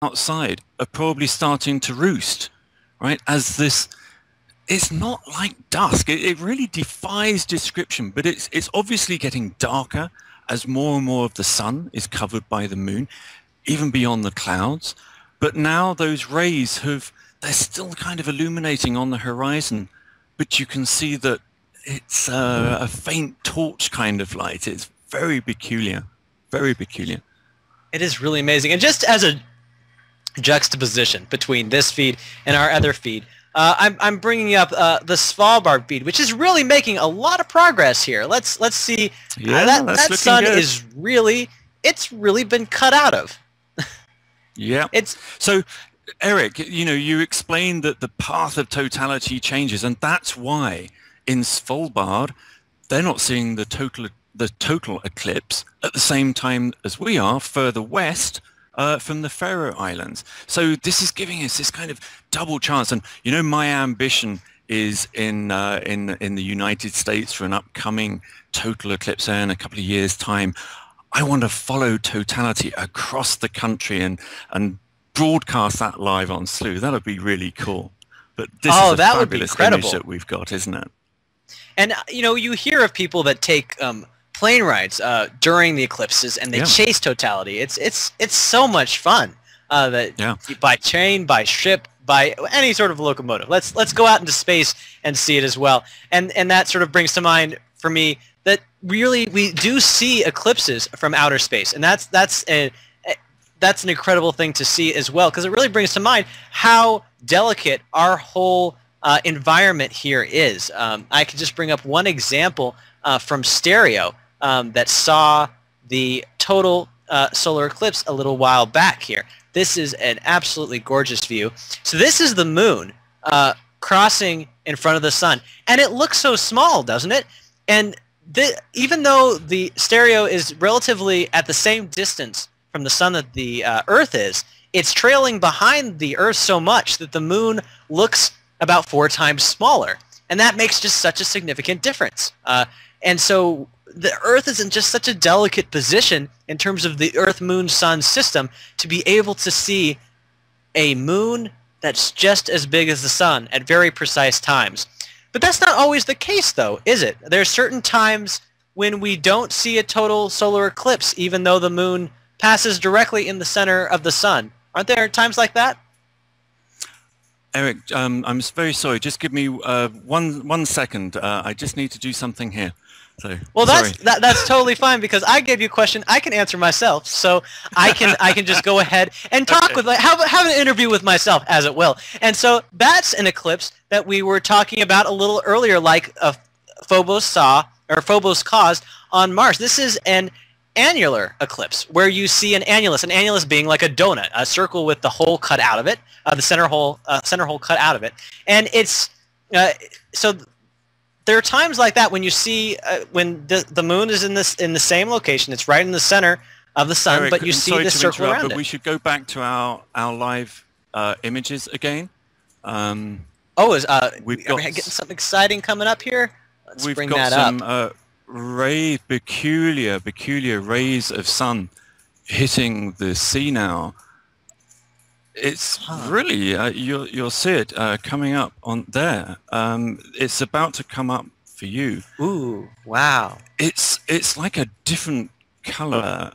outside are probably starting to roost, right? As this, it's not like dusk. It really defies description, but it's obviously getting darker as more and more of the sun is covered by the moon, even beyond the clouds. But now those rays they're still kind of illuminating on the horizon, but you can see that it's a faint torch kind of light. It's very peculiar, very peculiar. It is really amazing. And just as a juxtaposition between this feed and our other feed, I'm bringing up the Svalbard feed, which is really making a lot of progress here. Let's see. Yeah, that sun good. Is really, it's really been cut out of. Yeah. So, Eric, you explained that the path of totality changes, and that's why in Svalbard they're not seeing the total eclipse at the same time as we are further west from the Faroe Islands. So this is giving us this kind of double chance. And my ambition is in the United States for an upcoming total eclipse there in a couple of years' time. I want to follow totality across the country and broadcast that live on Slooh. That would be really cool. But this is a fabulous image that we've got, isn't it? And you hear of people that take plane rides during the eclipses, and they chase totality. It's so much fun. By train, by ship, by any sort of locomotive. Let's go out into space and see it as well. And that sort of brings to mind for me that really we do see eclipses from outer space, and that's an incredible thing to see as well, because it really brings to mind how delicate our whole environment here is. I could just bring up one example from stereo that saw the total solar eclipse a little while back here. This is an absolutely gorgeous view. So this is the moon crossing in front of the sun, and it looks so small, doesn't it? And even though the stereo is relatively at the same distance from the sun that the Earth is, it's trailing behind the Earth so much that the moon looks about 4 times smaller, and that makes just such a significant difference. And so the Earth is in just such a delicate position in terms of the Earth-Moon-Sun system to be able to see a moon that's just as big as the sun at very precise times. But that's not always the case, though, is it? There are certain times when we don't see a total solar eclipse, even though the moon passes directly in the center of the sun. Aren't there times like that? Eric, I'm very sorry. Just give me 1 second. I just need to do something here. So, well, that's totally fine, because I gave you a question I can answer myself, so I can just go ahead and talk with have an interview with myself, as it will. And so that's an eclipse that we were talking about a little earlier, like Phobos caused on Mars. This is an annular eclipse, where you see an annulus being like a donut, a circle with the hole cut out of it, the center hole cut out of it, and it's so. There are times like that when you see when the moon is in the same location. It's right in the center of the sun, Eric, but you see the circle around it. But we should go back to our live images again. We've got getting something exciting coming up here. Let's bring that up. We've got some peculiar rays of sun hitting the sea now. It's really, you'll see it coming up on there. It's about to come up for you. Ooh, wow. It's like a different color.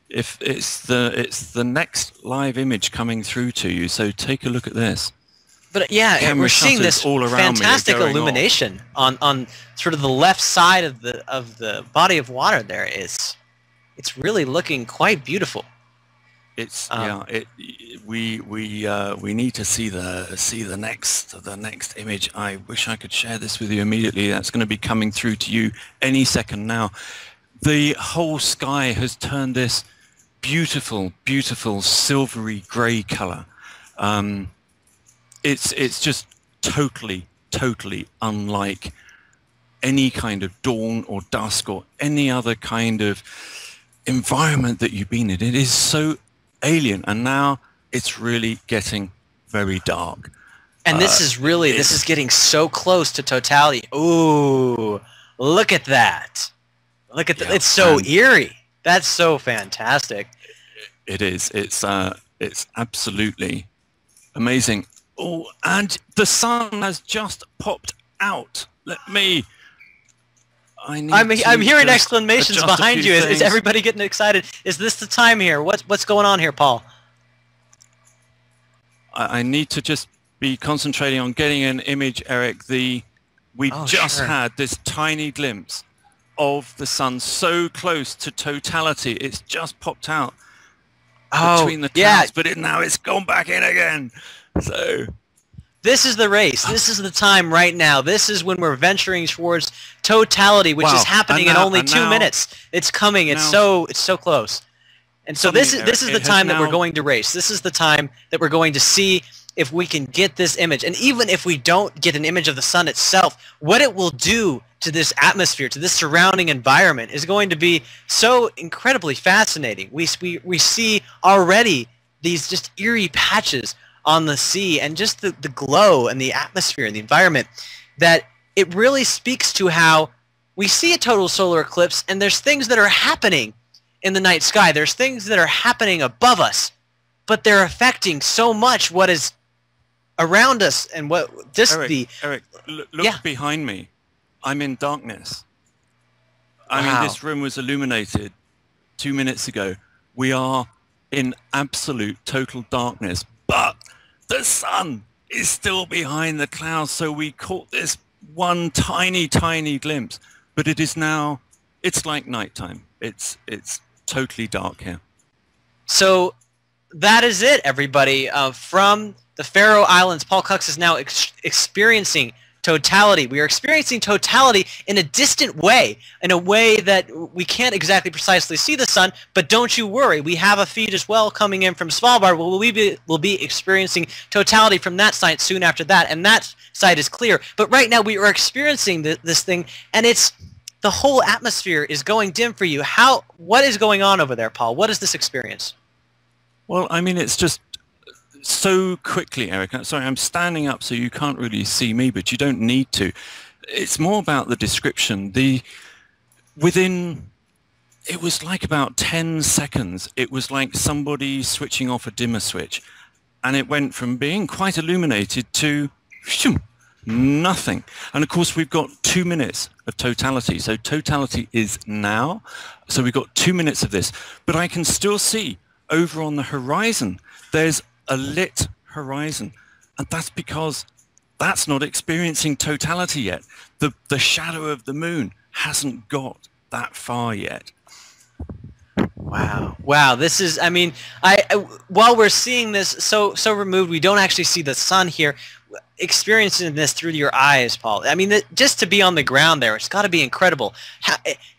If it's the next live image coming through to you, so take a look at this. But yeah, we're seeing this fantastic illumination on sort of the left side of the body of water there. It's really looking quite beautiful. It's we need to see the next image. I wish I could share this with you immediately. That's going to be coming through to you any second now. The whole sky has turned this beautiful silvery grey color. It's just totally unlike any kind of dawn or dusk or any other kind of environment that you've been in. It is so alien, and now it's really getting very dark. And this is getting so close to totality. Ooh, look at that. Look at that. It's so eerie. That's so fantastic. It is. It's It's absolutely amazing. Oh, and the sun has just popped out. I'm hearing exclamations behind you. Is everybody getting excited? Is this the time here? What's going on here, Paul? I need to just be concentrating on getting an image, Eric. We just had this tiny glimpse of the sun so close to totality. It's just popped out between the clouds, but now it's gone back in again. So this is the race. This is the time right now. This is when we're venturing towards totality, which is happening in only 2 minutes. It's coming. It's so close. And so this is the time that we're going to race. This is the time that we're going to see if we can get this image. And even if we don't get an image of the sun itself, what it will do to this atmosphere, to this surrounding environment, is going to be so incredibly fascinating. We see already these just eerie patches on the sea, and just the glow and the atmosphere and the environment, that it really speaks to how we see a total solar eclipse, and there's things that are happening in the night sky. There's things that are happening above us, but they're affecting so much what is around us, and what just Eric, look behind me. I'm in darkness. I mean, this room was illuminated 2 minutes ago. We are in absolute total darkness, but the sun is still behind the clouds, so we caught this one tiny glimpse, but it is now, it's like nighttime. It's totally dark here. So that is it, everybody. From the Faroe Islands, Paul Cox is now experiencing totality. We are experiencing totality in a distant way, in a way that we can't exactly precisely see the sun, but don't you worry. We have a feed as well coming in from Svalbard. We'll be experiencing totality from that site soon after that, and that site is clear. But right now we are experiencing this thing, and the whole atmosphere is going dim for you. What is going on over there, Paul? What is this experience? Well, I mean, it's just so quickly, Eric. Sorry, I'm standing up so you can't really see me, but you don't need to. It's more about the description. It was like about 10 seconds. It was like somebody switching off a dimmer switch, and it went from being quite illuminated to nothing. And of course, we've got 2 minutes of totality. So totality is now. So we've got 2 minutes of this, but I can still see over on the horizon, there's a lit horizon, and that's because that's not experiencing totality yet. The shadow of the moon hasn't got that far yet. Wow, this is, I mean, while we're seeing this so removed, we don't actually see the sun here. Experiencing this through your eyes, Paul, I mean, just to be on the ground there, it's got to be incredible.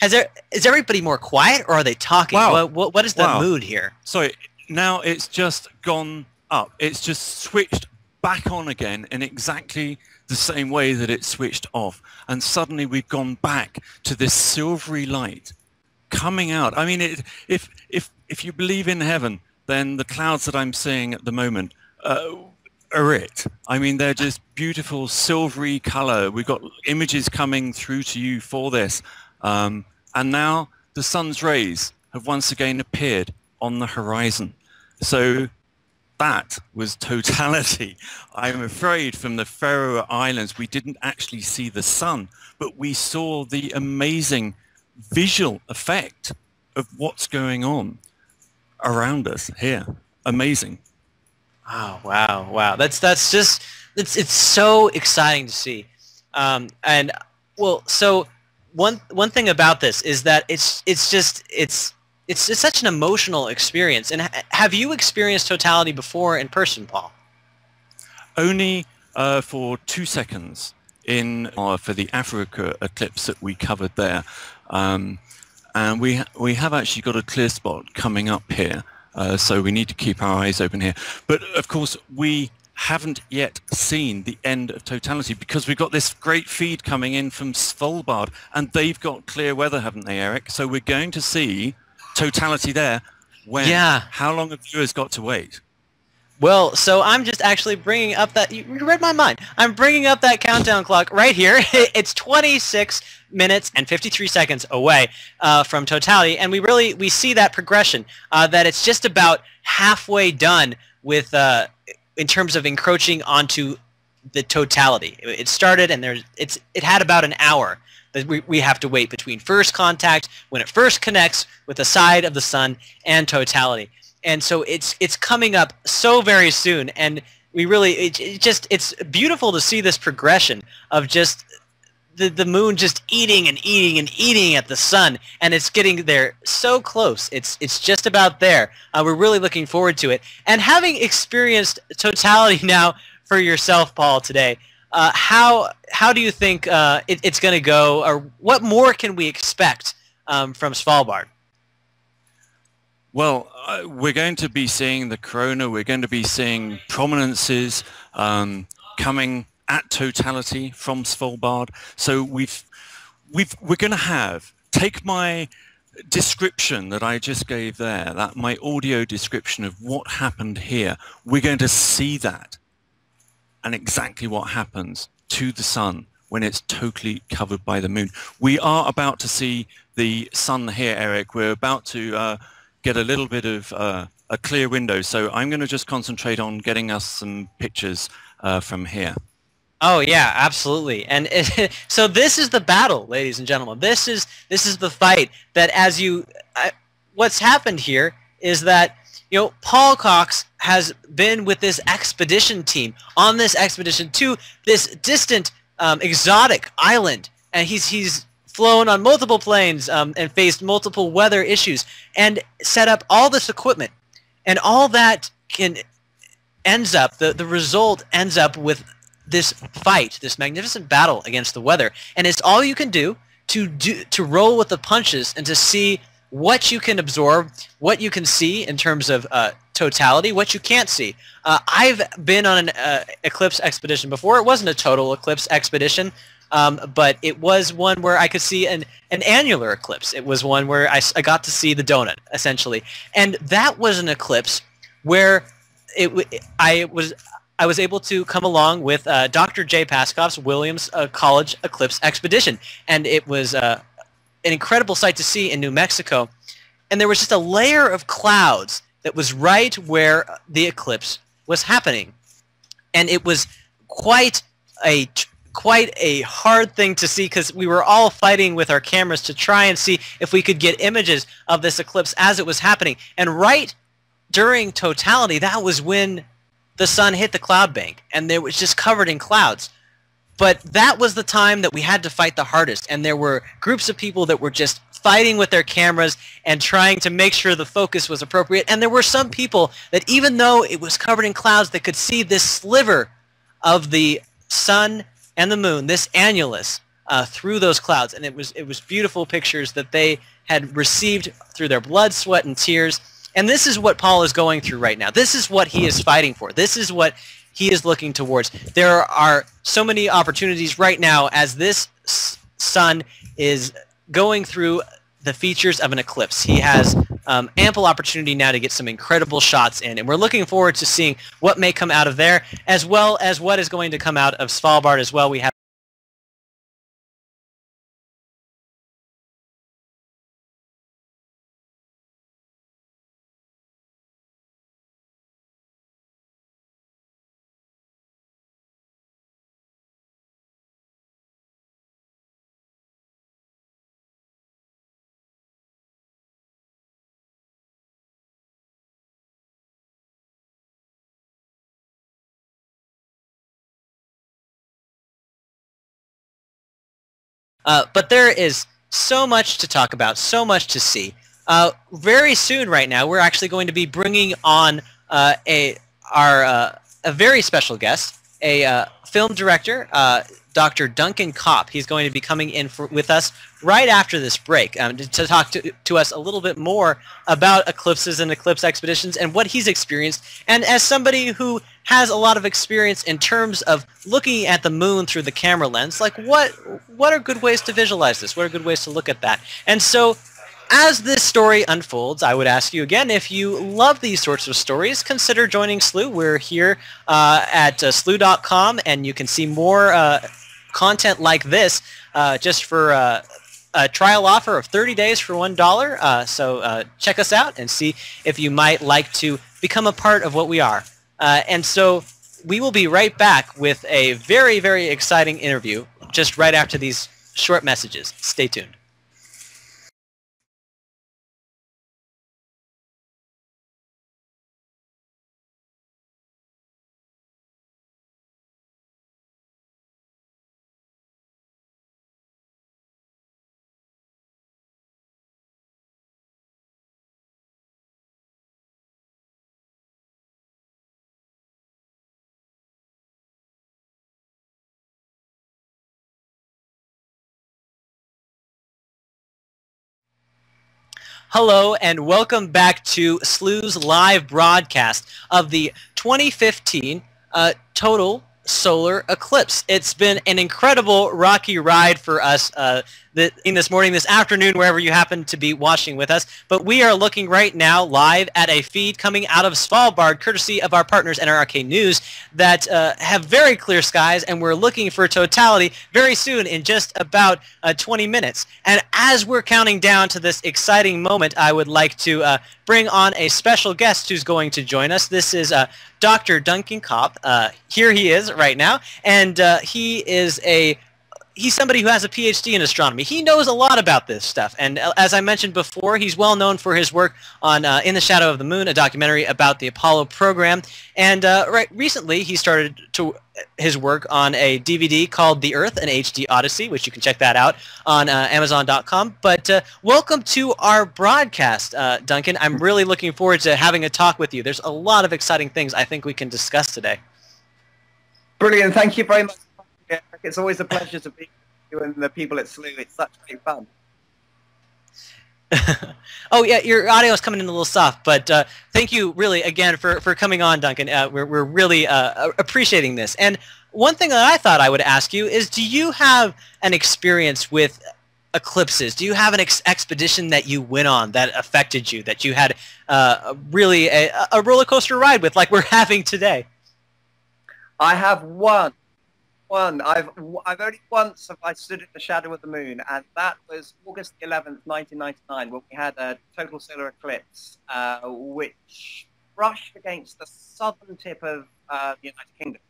Is everybody more quiet, or are they talking? Wow. What is the mood here? Sorry, now it's just gone up. It's just switched back on again in exactly the same way that it switched off, and suddenly we've gone back to this silvery light coming out. I mean, if you believe in heaven, then the clouds that I'm seeing at the moment are it. I mean, they're just beautiful silvery color. We've got images coming through to you for this, and now the sun's rays have once again appeared on the horizon. So that was totality. I'm afraid from the Faroe Islands, we didn't actually see the sun, but we saw the amazing visual effect of what's going on around us here. Amazing. Oh, wow. That's just, it's so exciting to see. And well, so one thing about this is that it's such an emotional experience. And have you experienced totality before in person, Paul? Only for 2 seconds for the Africa eclipse that we covered there. And we have actually got a clear spot coming up here. So we need to keep our eyes open here. But of course, we haven't yet seen the end of totality because we've got this great feed coming in from Svalbard, and they've got clear weather, haven't they, Eric? So we're going to see totality there. When? Yeah. How long have viewers got to wait? Well, so I'm just actually bringing up that, you read my mind. I'm bringing up that countdown clock right here. It's 26 minutes and 53 seconds away from totality, and we see that progression, that it's just about halfway done with in terms of encroaching onto the totality. It started, and it had about an hour that we have to wait between first contact, when it first connects with the side of the sun, and totality. And so it's coming up so very soon, and we really it's beautiful to see this progression of just the moon just eating and eating and eating at the sun, and it's getting there so close. It's just about there. We're really looking forward to it, and having experienced totality now for yourself, Paul, today, how do you think it's going to go, or what more can we expect from Svalbard? Well, we're going to be seeing the corona. We're going to be seeing prominences coming at totality from Svalbard. So we're going to take my description that I just gave there, my audio description of what happened here. We're going to see that and exactly what happens to the sun when it's totally covered by the moon. We are about to see the sun here, Eric. We're about to get a little bit of a clear window. So I'm going to just concentrate on getting us some pictures from here. Oh yeah, absolutely. And so this is the battle, ladies and gentlemen. This is the fight that, what's happened here is that, Paul Cox has been with this expedition team on this expedition to this distant, exotic island, and he's flown on multiple planes and faced multiple weather issues and set up all this equipment, and all that ends up, the result ends up with this fight, this magnificent battle against the weather. And it's all you can do to roll with the punches and to see what you can absorb, what you can see in terms of totality, what you can't see. I've been on an eclipse expedition before. It wasn't a total eclipse expedition, but it was one where I could see an annular eclipse. It was one where I got to see the donut, essentially. And that was an eclipse where I was able to come along with Dr. J. Paskoff's Williams College Eclipse Expedition. And it was an incredible sight to see in New Mexico. And there was just a layer of clouds that was right where the eclipse was happening. And it was quite a hard thing to see, because we were all fighting with our cameras to try and see if we could get images of this eclipse as it was happening. And right during totality, that was when the sun hit the cloud bank, and it was just covered in clouds. But that was the time that we had to fight the hardest, and there were groups of people that were just fighting with their cameras and trying to make sure the focus was appropriate. And there were some people that, even though it was covered in clouds, they could see this sliver of the sun and the moon, this annulus, through those clouds. And it was beautiful pictures that they had received through their blood, sweat, and tears. And this is what Paul is going through right now. This is what he is fighting for. This is what he is looking towards. There are so many opportunities right now as this sun is going through the features of an eclipse. He has ample opportunity now to get some incredible shots in, and we're looking forward to seeing what may come out of there, as well as what is going to come out of Svalbard as well. We have but there is so much to talk about, so much to see. Very soon right now, we're actually going to be bringing on a very special guest, a film director, Dr. Duncan Kopp. He's going to be coming in with us right after this break to talk to us a little bit more about eclipses and eclipse expeditions and what he's experienced. And as somebody who has a lot of experience in terms of looking at the moon through the camera lens, like what are good ways to visualize this? What are good ways to look at that? And so as this story unfolds, I would ask you again, if you love these sorts of stories, consider joining Slooh. We're here at slooh.com, and you can see more content like this just for a trial offer of 30 days for $1. So check us out and see if you might like to become a part of what we are. And so we will be right back with a very, very exciting interview just right after these short messages. Stay tuned. Hello and welcome back to Slooh's live broadcast of the 2015 total solar eclipse. It's been an incredible rocky ride for us in this morning, this afternoon, wherever you happen to be watching with us. But we are looking right now live at a feed coming out of Svalbard, courtesy of our partners NRK News, that have very clear skies, and we're looking for totality very soon in just about 20 minutes. And as we're counting down to this exciting moment, I would like to bring on a special guest who's going to join us. This is Dr. Duncan Kopp. Here he is right now, and he's somebody who has a PhD in astronomy. He knows a lot about this stuff, and as I mentioned before, he's well known for his work on In the Shadow of the Moon, a documentary about the Apollo program, and recently he started his work on a DVD called The Earth, an HD Odyssey, which you can check that out on Amazon.com. But welcome to our broadcast, Duncan. I'm really looking forward to having a talk with you. There's a lot of exciting things I think we can discuss today. Brilliant. Thank you very much. It's always a pleasure to be with you and the people at Slooh. It's such great fun. Oh yeah, your audio is coming in a little soft, but thank you really again for coming on, Duncan. We're really appreciating this. And one thing that I thought I would ask you is, do you have an experience with eclipses? Do you have an expedition that you went on that affected you, that you had really a roller coaster ride with, like we're having today? I have one. I've only once have I stood in the shadow of the moon, and that was August 11th, 1999, when we had a total solar eclipse, which brushed against the southern tip of the United Kingdom,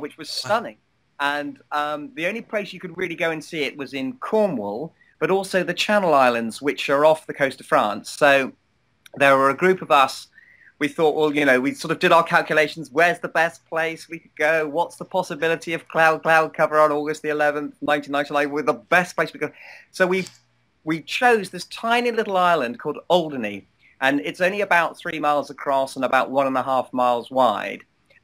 which was stunning. And the only place you could really go and see it was in Cornwall, but also the Channel Islands, which are off the coast of France. So there were a group of us. We thought, well, you know, we sort of did our calculations. Where's the best place we could go? What's the possibility of cloud cover on August the 11th, 1999? We're the best place we could. So we chose this tiny little island called Alderney, and it's only about 3 miles across and about 1.5 miles wide.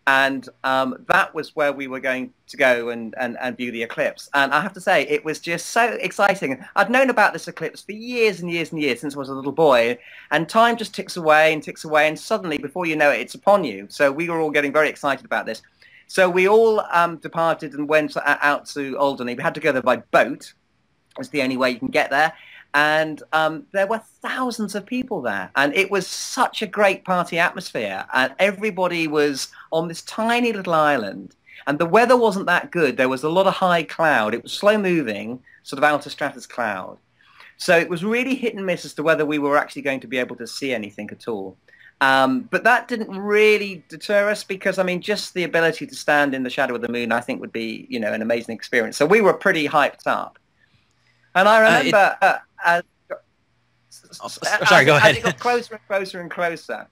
And that was where we were going to go and view the eclipse. And I have to say, it was just so exciting. I'd known about this eclipse for years and years and years, since I was a little boy. And time just ticks away, and suddenly, before you know it, it's upon you. So we were all getting very excited about this. So we all departed and went out to Alderney. We had to go there by boat. It's the only way you can get there. And there were thousands of people there, and it was such a great party atmosphere, and everybody was on this tiny little island, and the weather wasn't that good. There was a lot of high cloud. It was slow moving, sort of outer stratus cloud, so it was really hit and miss as to whether we were actually going to be able to see anything at all. But that didn't really deter us, because I mean, just the ability to stand in the shadow of the moon, I think, would be, you know, an amazing experience. So we were pretty hyped up. And I remember as it got closer and closer and closer,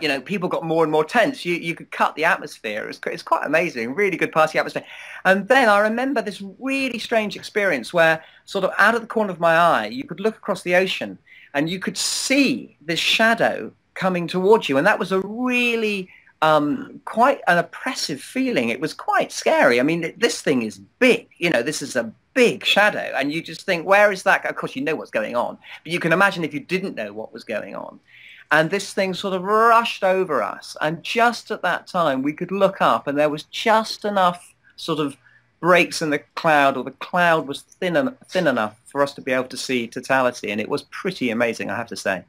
you know, people got more and more tense. You could cut the atmosphere. It's quite amazing, really good party atmosphere. And then I remember this really strange experience where, sort of out of the corner of my eye, you could look across the ocean and you could see this shadow coming towards you. And that was a really quite an oppressive feeling. It was quite scary. I mean, this thing is big. You know, this is a big shadow, and you just think, where is that? Of course, you know what's going on, but you can imagine if you didn't know what was going on. And this thing sort of rushed over us, and just at that time, we could look up, and there was just enough sort of breaks in the cloud, or the cloud was thin enough for us to be able to see totality, and it was pretty amazing, I have to say.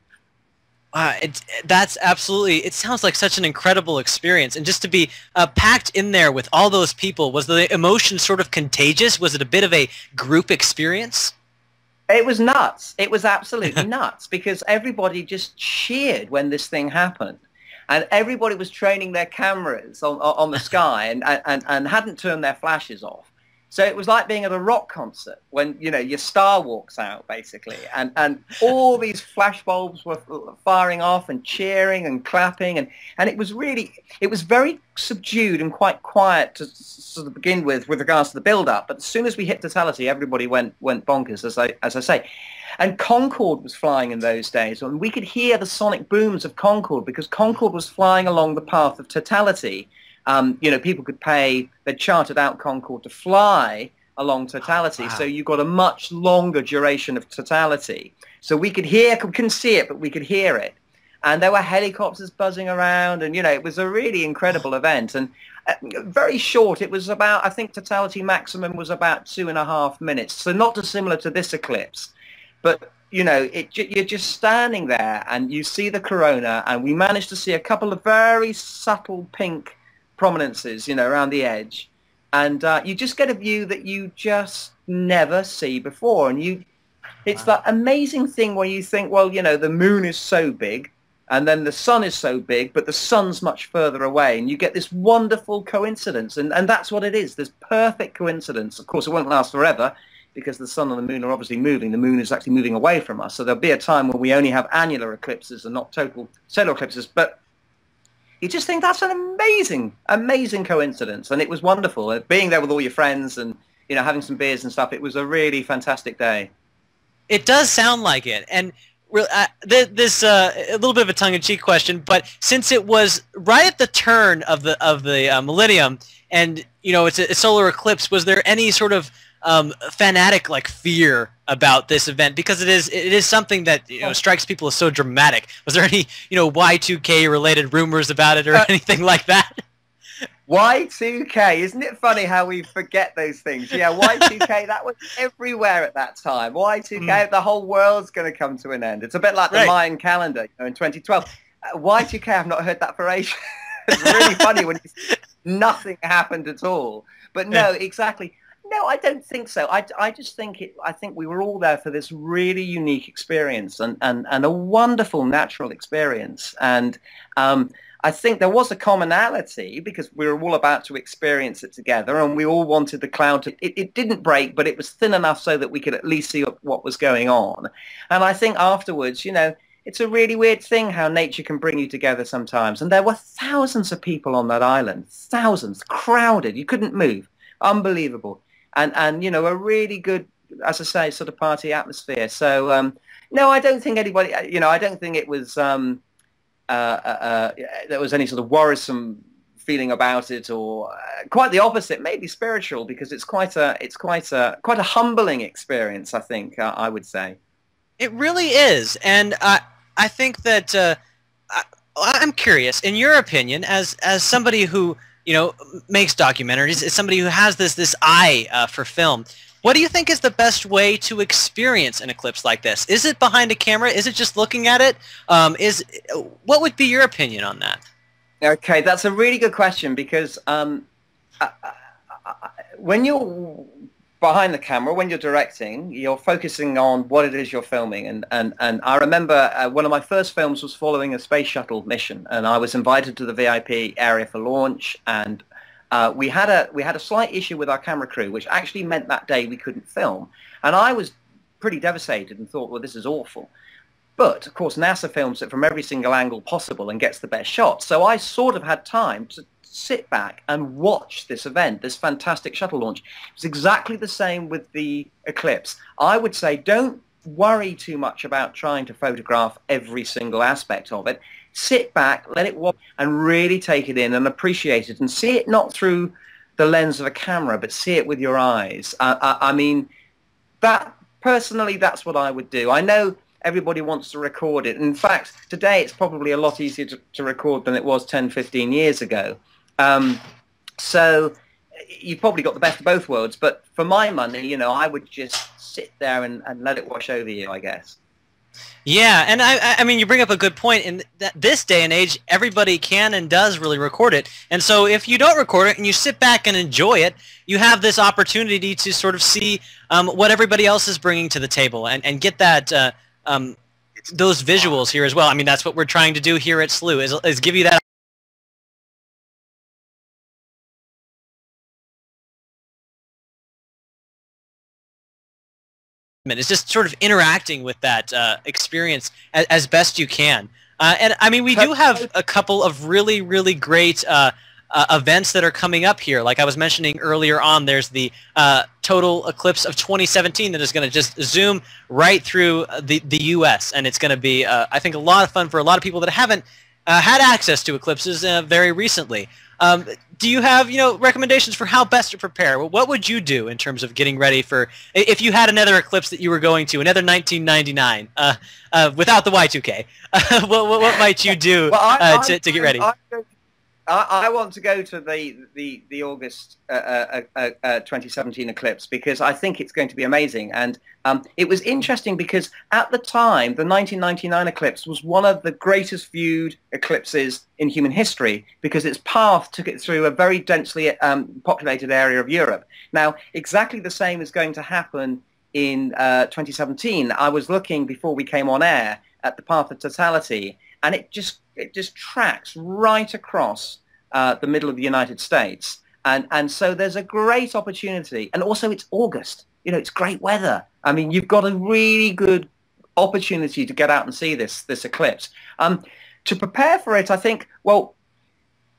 That's absolutely, it sounds like such an incredible experience, and just to be packed in there with all those people, was the emotion sort of contagious? Was it a bit of a group experience? It was nuts. It was absolutely nuts, because everybody just cheered when this thing happened. And everybody was training their cameras on the sky and hadn't turned their flashes off. So it was like being at a rock concert when, you know, your star walks out, basically. And all these flash bulbs were firing off and cheering and clapping. And it was very subdued and quite quiet to sort of begin with regards to the build-up. But as soon as we hit totality, everybody went bonkers, as I say. And Concorde was flying in those days, and we could hear the sonic booms of Concorde, because Concorde was flying along the path of totality. You know, people could pay, they'd chartered out Concorde to fly along totality. Oh, wow. So you got a much longer duration of totality. So we could hear, couldn't see it, but we could hear it. And there were helicopters buzzing around, and, you know, it was a really incredible event. And very short, it was about, I think totality maximum was about 2.5 minutes. So not dissimilar to this eclipse. But, you know, you're just standing there and you see the corona, and we managed to see a couple of very subtle pink prominences, you know, around the edge, and you just get a view that you just never see before. And it's that amazing thing where you think, well, you know, the moon is so big, and then the sun is so big, but the sun's much further away, and you get this wonderful coincidence, and that's what it is, this perfect coincidence. Of course, it won't last forever, because the sun and the moon are obviously moving. The moon is actually moving away from us, so there'll be a time when we only have annular eclipses and not total solar eclipses. But you just think that's an amazing, amazing coincidence, and it was wonderful. Being there with all your friends and, you know, having some beers and stuff, it was a really fantastic day. It does sound like it, and this a little bit of a tongue-in-cheek question, but since it was right at the turn of the millennium, and, you know, it's a solar eclipse, was there any sort of fanatic like fear about this event, because it is something that, you know, strikes people as so dramatic? Was there any, you know, Y2K related rumors about it or anything like that? Y2K, isn't it funny how we forget those things? Yeah, Y2K, that was everywhere at that time. Y2K, the whole world's going to come to an end. It's a bit like the Mayan calendar, you know, in 2012. Y2K, I've not heard that for ages. It's really funny when nothing happened at all. But no, exactly. No, I don't think so. I just think I think we were all there for this really unique experience and a wonderful natural experience. And I think there was a commonality, because we were all about to experience it together, and we all wanted the cloud to, it didn't break, but it was thin enough so that we could at least see what was going on. And I think afterwards, you know, it's a really weird thing how nature can bring you together sometimes. And there were thousands of people on that island, thousands, crowded. You couldn't move. Unbelievable. And you know, a really good, as I say, sort of party atmosphere. So no, I don't think anybody, you know, I don't think it was there was any sort of worrisome feeling about it, or quite the opposite, maybe spiritual, because it's quite a humbling experience, I think. I would say it really is. And I think that I'm curious, in your opinion, as somebody who, you know, makes documentaries, is somebody who has this eye for film, what do you think is the best way to experience an eclipse like this? Is it behind a camera? Is it just looking at it? What would be your opinion on that? Okay, that's a really good question, because when you're behind the camera, when you're directing, you're focusing on what it is you're filming. And I remember one of my first films was following a space shuttle mission, and I was invited to the VIP area for launch, and we had a slight issue with our camera crew, which actually meant that day we couldn't film. And I was pretty devastated and thought, well, this is awful. But, of course, NASA films it from every single angle possible and gets the best shots. So I sort of had time to sit back and watch this event, this fantastic shuttle launch. It's exactly the same with the eclipse. I would say don't worry too much about trying to photograph every single aspect of it. Sit back, let it watch, and really take it in and appreciate it, and see it not through the lens of a camera, but see it with your eyes. I mean, personally, that's what I would do. I know everybody wants to record it. In fact, today it's probably a lot easier to record than it was 10, 15 years ago. So, you've probably got the best of both worlds. But for my money, you know, I would just sit there and let it wash over you, I guess. Yeah, and I mean, you bring up a good point. In this day and age, everybody can and does really record it. And so if you don't record it and you sit back and enjoy it, you have this opportunity to sort of see what everybody else is bringing to the table and get that those visuals here as well. I mean, that's what we're trying to do here at Slooh, is give you that. It's just sort of interacting with that experience as best you can. And I mean, we do have a couple of really, really great events that are coming up here. Like I was mentioning earlier on, there's the total eclipse of 2017 that is going to just zoom right through the U.S. And it's going to be, I think, a lot of fun for a lot of people that haven't had access to eclipses very recently. Do you have, recommendations for how best to prepare? What would you do in terms of getting ready for, if you had another eclipse that you were going to, another 1999, without the Y2K? What might you do to get ready? I want to go to the August 2017 eclipse because I think it's going to be amazing. And it was interesting because at the time, the 1999 eclipse was one of the greatest viewed eclipses in human history because its path took it through a very densely populated area of Europe. Now, exactly the same is going to happen in 2017. I was looking before we came on air at the path of totality, and it just tracks right across the middle of the United States. And so there's a great opportunity. And also it's August. It's great weather. I mean, you've got a really good opportunity to get out and see this eclipse. To prepare for it, I think, well,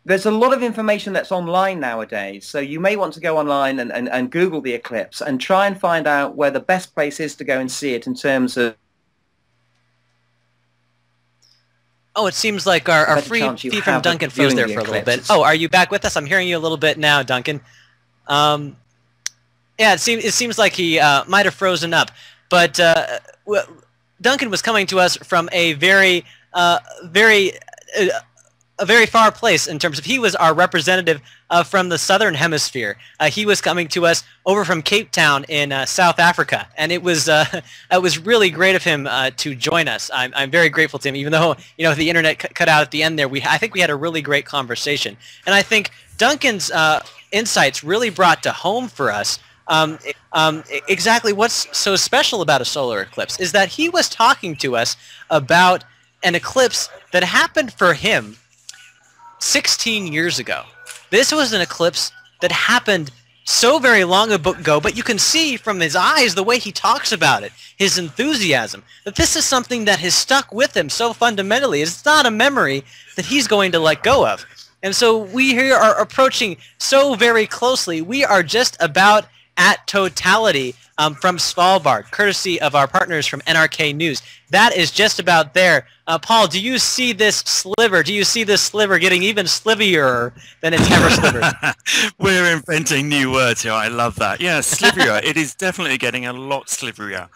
there's a lot of information that's online nowadays. So you may want to go online and Google the eclipse and try and find out where the best place is to go and see it in terms of. Oh, it seems like our free feed from Duncan froze there for a little bit. Oh, are you back with us? I'm hearing you a little bit now, Duncan. Yeah, it seems like he might have frozen up. But Duncan was coming to us from a very far place in terms of he was our representative from the southern hemisphere. He was coming to us over from Cape Town in South Africa, and it was really great of him to join us. I'm very grateful to him, even though the internet cut out at the end there. I think we had a really great conversation, and I think Duncan's insights really brought to home for us exactly what's so special about a solar eclipse is that he was talking to us about an eclipse that happened for him 16 years ago. This was an eclipse that happened so very long ago, but you can see from his eyes, the way he talks about it, his enthusiasm, that this is something that has stuck with him so fundamentally. It's not a memory that he's going to let go of. And so we here are approaching so very closely. We are just about at totality from Svalbard, courtesy of our partners from NRK News. That is just about there. Paul, do you see this sliver? Do you see this sliver getting even slivier than it's ever slivered? We're inventing new words here. I love that. Yeah, sliverier. It is definitely getting a lot sliverier.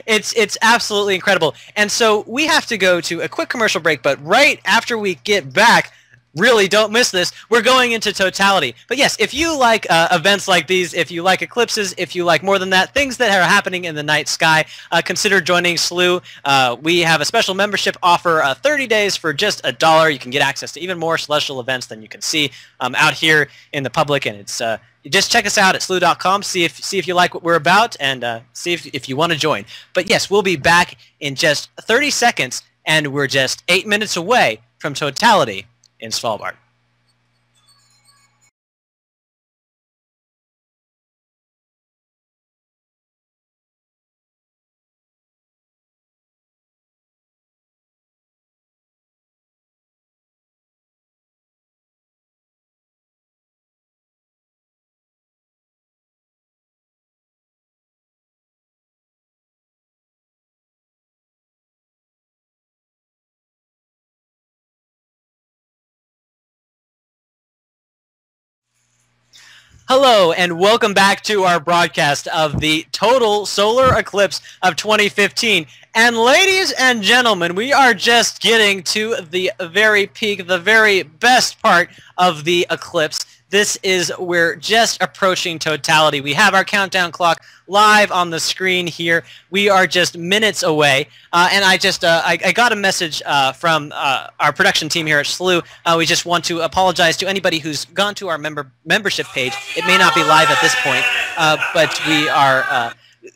It's absolutely incredible. And so we have to go to a quick commercial break, but right after we get back, really don't miss this, we're going into totality. But yes, if you like events like these, if you like eclipses, if you like more than that, things that are happening in the night sky, consider joining Slooh. We have a special membership offer, 30 days for just $1. You can get access to even more celestial events than you can see out here in the public, and it's just check us out at slooh.com, see if you like what we're about, and see if you want to join. But yes, we'll be back in just 30 seconds, and we're just 8 minutes away from totality in Svalbard. Hello, and welcome back to our broadcast of the total solar eclipse of 2015. And ladies and gentlemen, we are just getting to the very peak, the very best part of the eclipse. We're just approaching totality. We have our countdown clock live on the screen here. We are just minutes away, and I got a message from our production team here at Slooh. We just want to apologize to anybody who's gone to our membership page. It may not be live at this point, but we are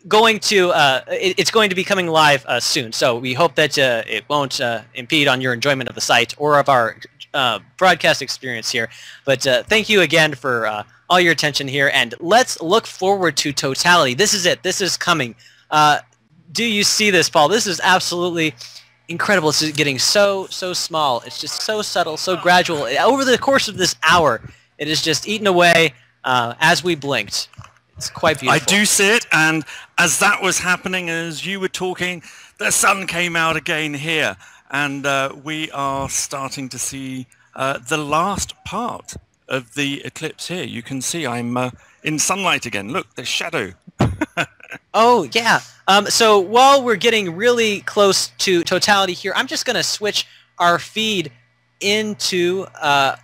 going to it's going to be coming live soon. So we hope that it won't impede on your enjoyment of the site or of our broadcast experience here. But thank you again for all your attention here, and let's look forward to totality. This is it. This is coming. Do you see this, Paul? This is absolutely incredible. It's getting so small. It's just so subtle, so gradual. Over the course of this hour, it is just eaten away as we blinked. It's quite beautiful. I do see it, and as that was happening, as you were talking, the sun came out again here, and we are starting to see the last part of the eclipse here. You can see I'm in sunlight again. Look, the shadow. Oh, yeah. So while we're getting really close to totality here, I'm just going to switch our feed into the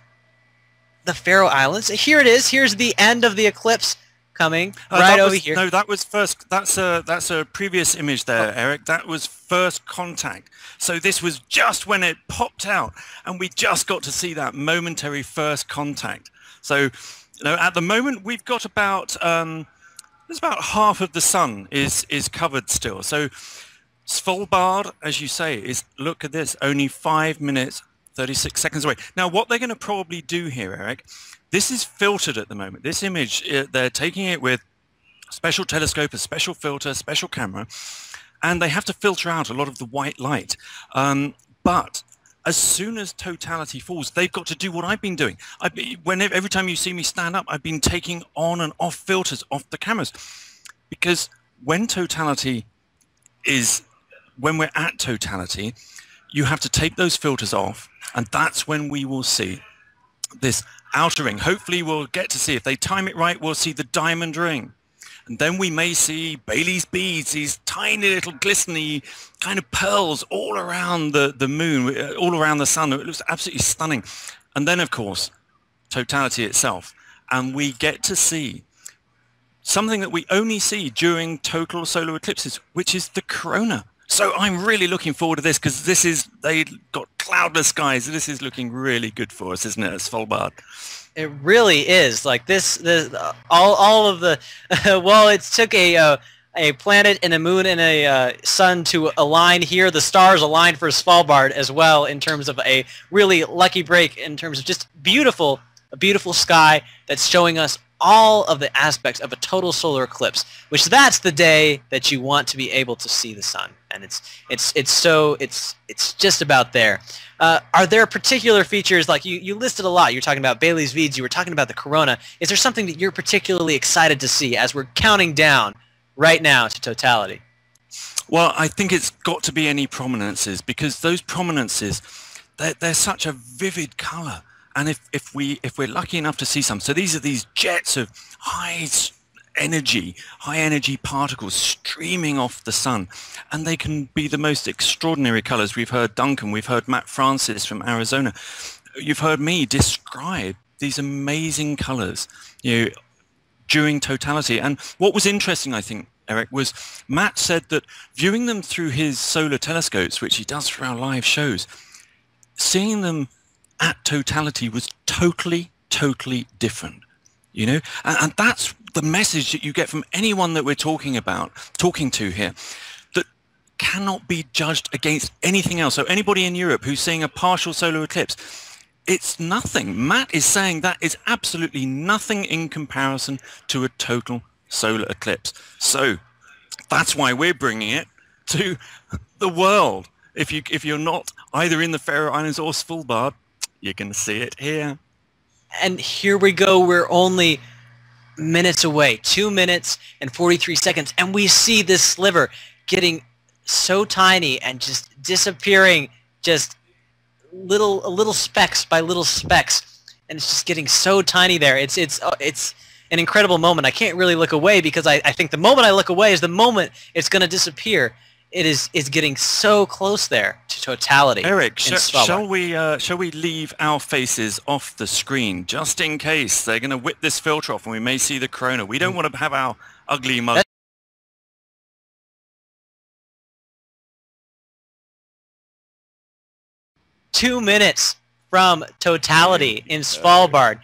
Faroe Islands. Here it is. Here's the end of the eclipse coming over here. No, that was first. That's a previous image there, Eric. That was first contact. So this was just when it popped out, and we just got to see that momentary first contact. So, at the moment we've got about there's about half of the sun is covered still. So Svalbard, as you say, is, look at this, only 5 minutes 36 seconds away. Now, what they're going to probably do here, Eric, this is filtered at the moment. This image, they're taking it with a special telescope, a special filter, special camera, and they have to filter out a lot of the white light. But as soon as totality falls, they've got to do what I've been doing. Every time you see me stand up, I've been taking on and off filters off the cameras. Because when we're at totality, you have to take those filters off, and that's when we will see this outer ring. Hopefully we'll get to see, if they time it right, we'll see the diamond ring. And then we may see Bailey's beads, these tiny little glistening kind of pearls all around the moon, all around the sun. It looks absolutely stunning. And then, of course, totality itself. And we get to see something that we only see during total solar eclipses, which is the corona. So I'm really looking forward to this, because they got cloudless skies. This is looking really good for us, isn't it, at Svalbard? It really is. Like all of the well, it took a planet and a moon and a sun to align here. The stars aligned for Svalbard as well, in terms of a really lucky break, in terms of just a beautiful sky that's showing us all of the aspects of a total solar eclipse, which that's the day that you want to be able to see the sun, and it's just about there. Are there particular features, like you listed a lot? You're talking about Bailey's beads, you were talking about the corona. Is there something that you're particularly excited to see as we're counting down right now to totality? Well, I think it's got to be any prominences, because those prominences, they're such a vivid color. And if we're lucky enough to see some, so these are these jets of high energy particles streaming off the sun, and they can be the most extraordinary colors. We've heard Duncan, we've heard Matt Francis from Arizona, you've heard me describe these amazing colors, during totality. And what was interesting, I think, Eric, was Matt said that viewing them through his solar telescopes, which he does for our live shows, seeing them at totality was totally different, and that's the message that you get from anyone that we're talking to here, that cannot be judged against anything else. So anybody in Europe who's seeing a partial solar eclipse, it's nothing. Matt is saying that is absolutely nothing in comparison to a total solar eclipse. So that's why we're bringing it to the world. If you're not either in the Faroe Islands or Svalbard, you're going to see it here. And here we go. We're only minutes away, 2 minutes and 43 seconds, and we see this sliver getting so tiny and just disappearing, just little specks by little specks, and it's just getting so tiny there. It's an incredible moment. I can't really look away, because I think the moment I look away is the moment it's going to disappear. is getting so close there to totality. Eric, shall we leave our faces off the screen just in case they're going to whip this filter off and we may see the corona? We don't want to have our ugly mug. 2 minutes from totality in Svalbard.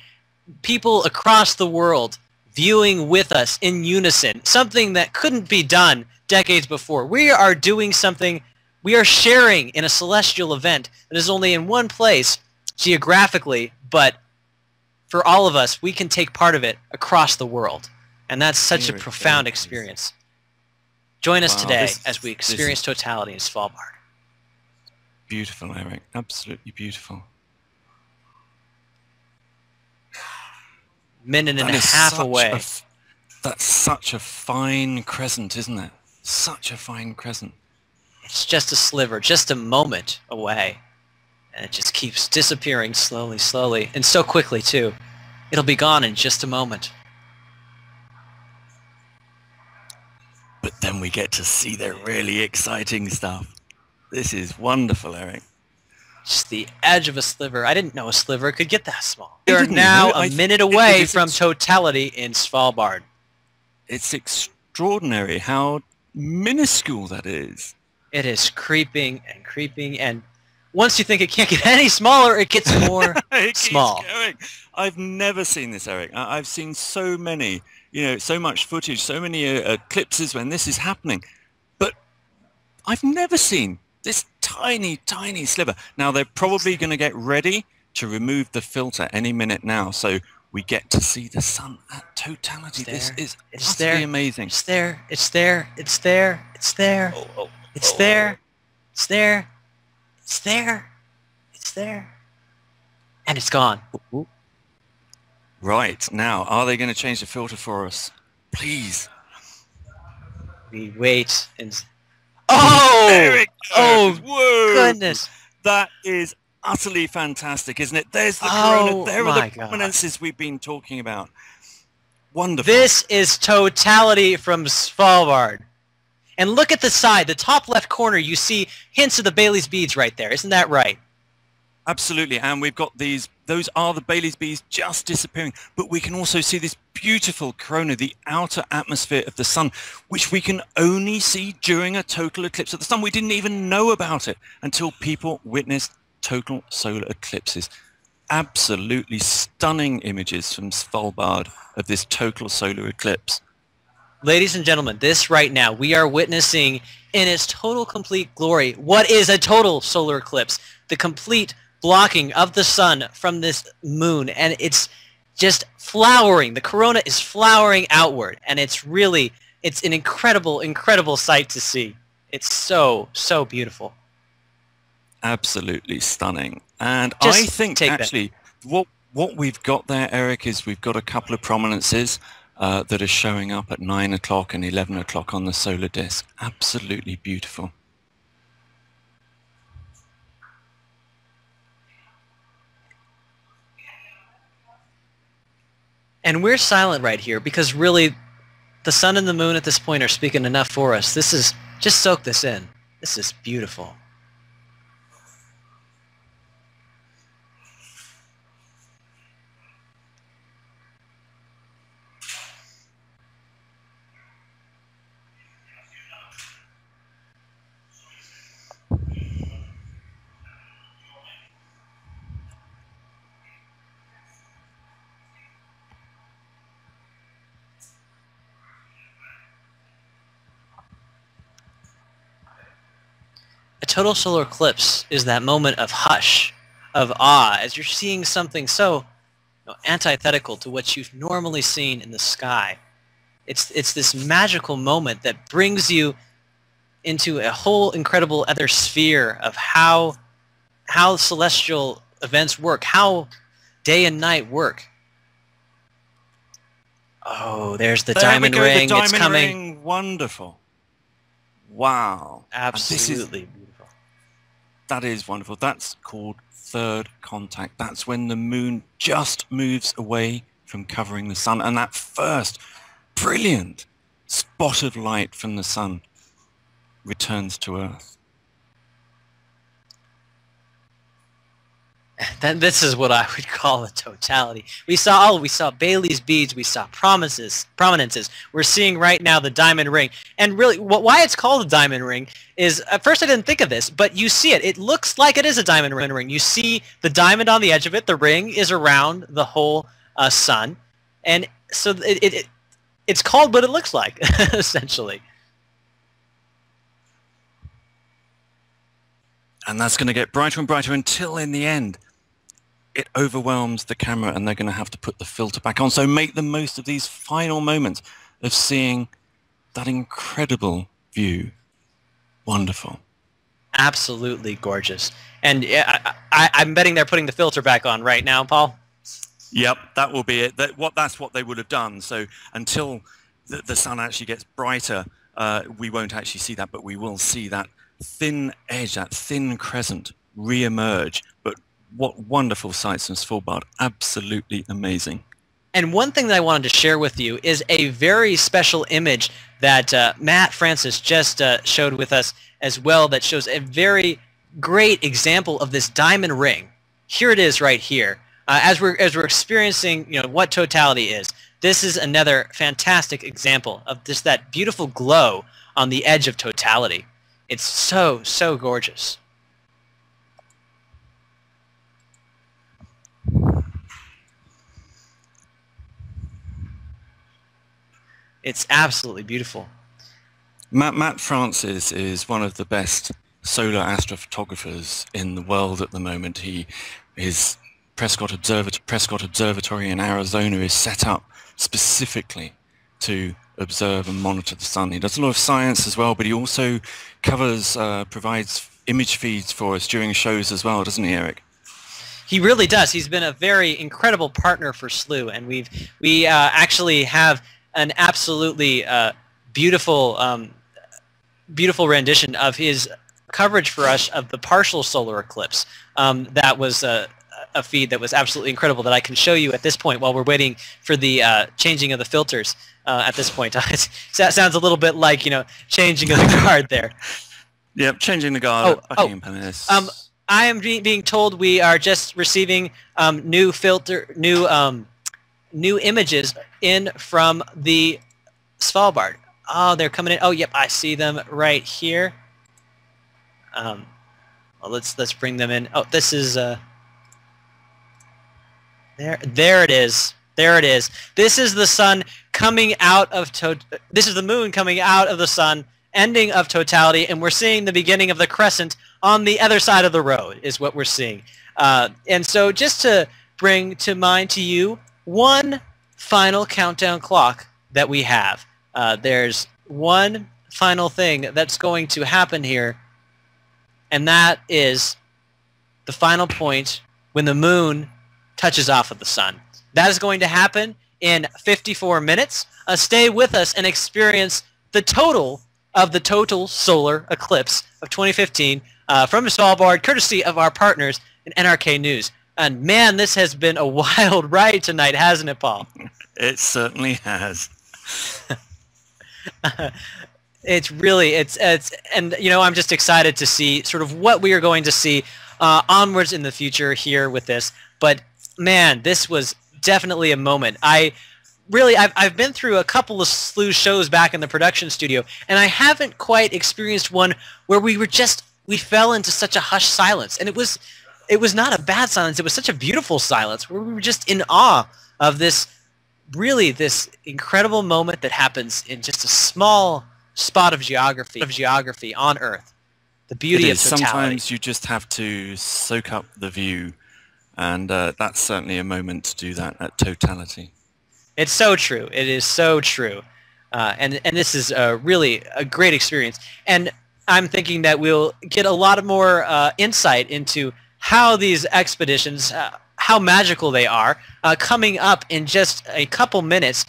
People across the world viewing with us in unison, something that couldn't be done decades before. We are doing something, we are sharing in a celestial event that is only in one place geographically, but for all of us, we can take part of it across the world. And that's such a profound experience. Join us today as we experience totality in Svalbard. Beautiful, Eric. Absolutely beautiful. Minute and a half away. That's such a fine crescent, isn't it? Such a fine crescent. It's just a sliver, just a moment away. And it just keeps disappearing slowly, slowly, and so quickly, too. It'll be gone in just a moment. But then we get to see the really exciting stuff. This is wonderful, Eric. Just the edge of a sliver. I didn't know a sliver could get that small. We are now a minute away from totality in Svalbard. It's extraordinary how minuscule that is. It is creeping and creeping, and once you think it can't get any smaller, it gets more small. Keeps going. I've never seen this, Eric. I've seen so many, so much footage, so many eclipses when this is happening, but I've never seen this tiny, tiny sliver. Now, they're probably going to get ready to remove the filter any minute now, so we get to see the sun at totality. This is utterly amazing. It's there. It's there. It's there. It's there. It's there. It's there. It's there. It's there. And it's gone. Right. Now, are they going to change the filter for us? Please. We wait and... Oh! Eric, whoa! Goodness. That is utterly fantastic, isn't it? There's the corona. There are the prominences we've been talking about. Wonderful. This is totality from Svalbard. And look at the side, the top left corner, you see hints of the Bailey's beads right there. Isn't that right? Absolutely. And we've got these, those are the Bailey's beads just disappearing. But we can also see this beautiful corona, the outer atmosphere of the sun, which we can only see during a total eclipse of the sun. We didn't even know about it until people witnessed total solar eclipses. Absolutely stunning images from Svalbard of this total solar eclipse. Ladies and gentlemen, this right now, we are witnessing in its total complete glory what is a total solar eclipse. The complete blocking of the sun from this moon, and it's just flowering. The corona is flowering outward, and it's an incredible, incredible sight to see. It's so, so beautiful. Absolutely stunning. And I think actually what we've got there, Eric, is we've got a couple of prominences that are showing up at 9 o'clock and 11 o'clock on the solar disk. Absolutely beautiful. And we're silent right here because really the sun and the moon at this point are speaking enough for us. Just soak this in. This is beautiful. A total solar eclipse is that moment of hush, of awe, as you're seeing something so antithetical to what you've normally seen in the sky. It's this magical moment that brings you into a whole incredible other sphere of how celestial events work, how day and night work. Oh, there's the diamond ring. The it's coming. Ring. Wonderful. Wow. Absolutely beautiful. That is wonderful. That's called third contact. That's when the moon just moves away from covering the sun, and that first brilliant spot of light from the sun returns to Earth. Then this is what I would call a totality. We saw Bailey's beads, we saw prominences. We're seeing right now the diamond ring. And really, why it's called a diamond ring is, at first I didn't think of this, but you see it. It looks like it is a diamond ring. You see the diamond on the edge of it. The ring is around the whole sun. And so it's called what it looks like, essentially. And that's going to get brighter and brighter until in the end it overwhelms the camera and they're going to have to put the filter back on. So make the most of these final moments of seeing that incredible view. Wonderful. Absolutely gorgeous. And I'm betting they're putting the filter back on right now, Paul. Yep, that will be it. That's what they would have done. So until the sun actually gets brighter, we won't actually see that, but we will see that thin edge, that thin crescent re-emerge. But what wonderful sights in Svalbard. Absolutely amazing. And one thing that I wanted to share with you is a very special image that Matt Francis just showed with us as well, that shows a very great example of this diamond ring. Here it is right here. As we're experiencing, what totality is. This is another fantastic example of just that beautiful glow on the edge of totality. It's so, so gorgeous. It's absolutely beautiful. Matt Francis is one of the best solar astrophotographers in the world at the moment. His Prescott Observatory in Arizona is set up specifically to observe and monitor the sun. He does a lot of science as well, but he also provides image feeds for us during shows as well, doesn't he, Eric? He really does. He's been a very incredible partner for Slooh, and we actually have an absolutely beautiful rendition of his coverage for us of the partial solar eclipse. That was a feed that was absolutely incredible that I can show you at this point while we're waiting for the changing of the filters at this point. That sounds a little bit like, changing of the guard there. Yep, changing the guard at Buckingham Palace. I am being told we are just receiving new images in from the Svalbard. Oh, they're coming in. Oh, yep, I see them right here. Well, let's bring them in. Oh, this is there it is. There it is. This is the sun coming out of this is the moon coming out of the sun, ending of totality, and we're seeing the beginning of the crescent on the other side of the road is what we're seeing. And so just to bring to mind to you one final countdown clock that we have. There's one final thing that's going to happen here, and that is the final point when the moon touches off of the sun. That is going to happen in 54 minutes. Stay with us and experience the total of the total solar eclipse of 2015 from Svalbard, courtesy of our partners in NRK News. And man, this has been a wild ride tonight, hasn't it, Paul? It certainly has. It's really, and I'm just excited to see sort of what we are going to see onwards in the future here with this. But man, this was definitely a moment. I've been through a couple of Slooh shows back in the production studio, and I haven't quite experienced one where we fell into such a hushed silence. And it was not a bad silence. It was such a beautiful silence where we were just in awe of this incredible moment that happens in just a small spot of geography on Earth. The beauty of totality. Sometimes you just have to soak up the view, and that's certainly a moment to do that at totality. It's so true. It is so true. And this is really a great experience. And I'm thinking that we'll get a lot more insight into how these expeditions, how magical they are. Coming up in just a couple minutes,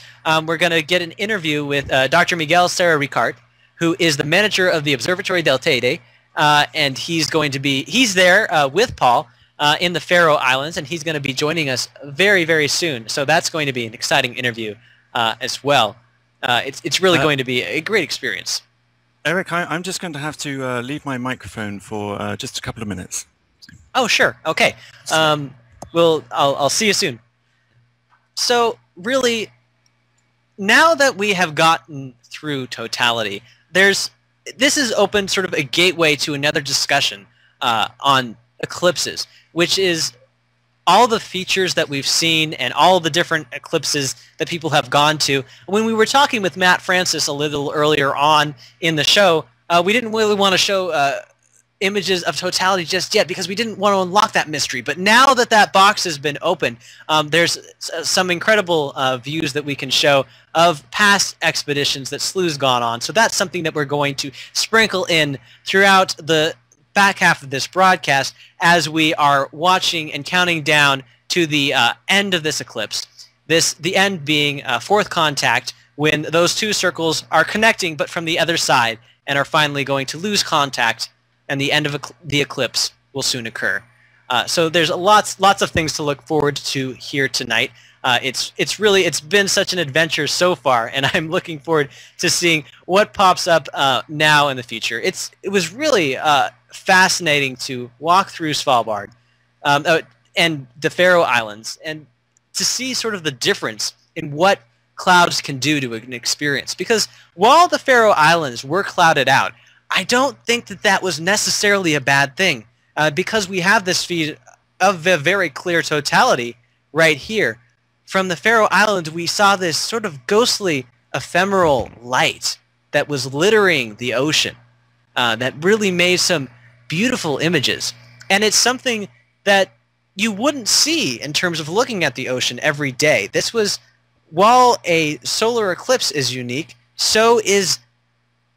we're going to get an interview with Dr. Miguel Serra Ricart, who is the manager of the Observatory del Teide, and he's there with Paul in the Faroe Islands, and he's going to be joining us very, very soon. So that's going to be an exciting interview as well. It's really going to be a great experience. Eric, I'm just going to have to leave my microphone for just a couple of minutes. Oh, sure. Okay. I'll see you soon. So really, now that we have gotten through totality, this has opened sort of a gateway to another discussion on eclipses, which is all the features that we've seen and all the different eclipses that people have gone to. When we were talking with Matt Francis a little earlier on in the show, we didn't really want to show images of totality just yet because we didn't want to unlock that mystery. But now that that box has been opened, there's some incredible views that we can show of past expeditions that Slooh's gone on. So that's something that we're going to sprinkle in throughout the back half of this broadcast as we are watching and counting down to the end of this eclipse. The end being fourth contact, when those two circles are connecting but from the other side and are finally going to lose contact, and the end of the eclipse will soon occur. So there's lots of things to look forward to here tonight. It's been such an adventure so far, and I'm looking forward to seeing what pops up now in the future. It was really fascinating to walk through Svalbard and the Faroe Islands, and to see sort of the difference in what clouds can do to an experience. Because while the Faroe Islands were clouded out, I don't think that was necessarily a bad thing, because we have this feed of a very clear totality right here. From the Faroe Islands, we saw this sort of ghostly, ephemeral light that was littering the ocean, that really made some beautiful images. And it's something that you wouldn't see in terms of looking at the ocean every day. This was, while a solar eclipse is unique, so is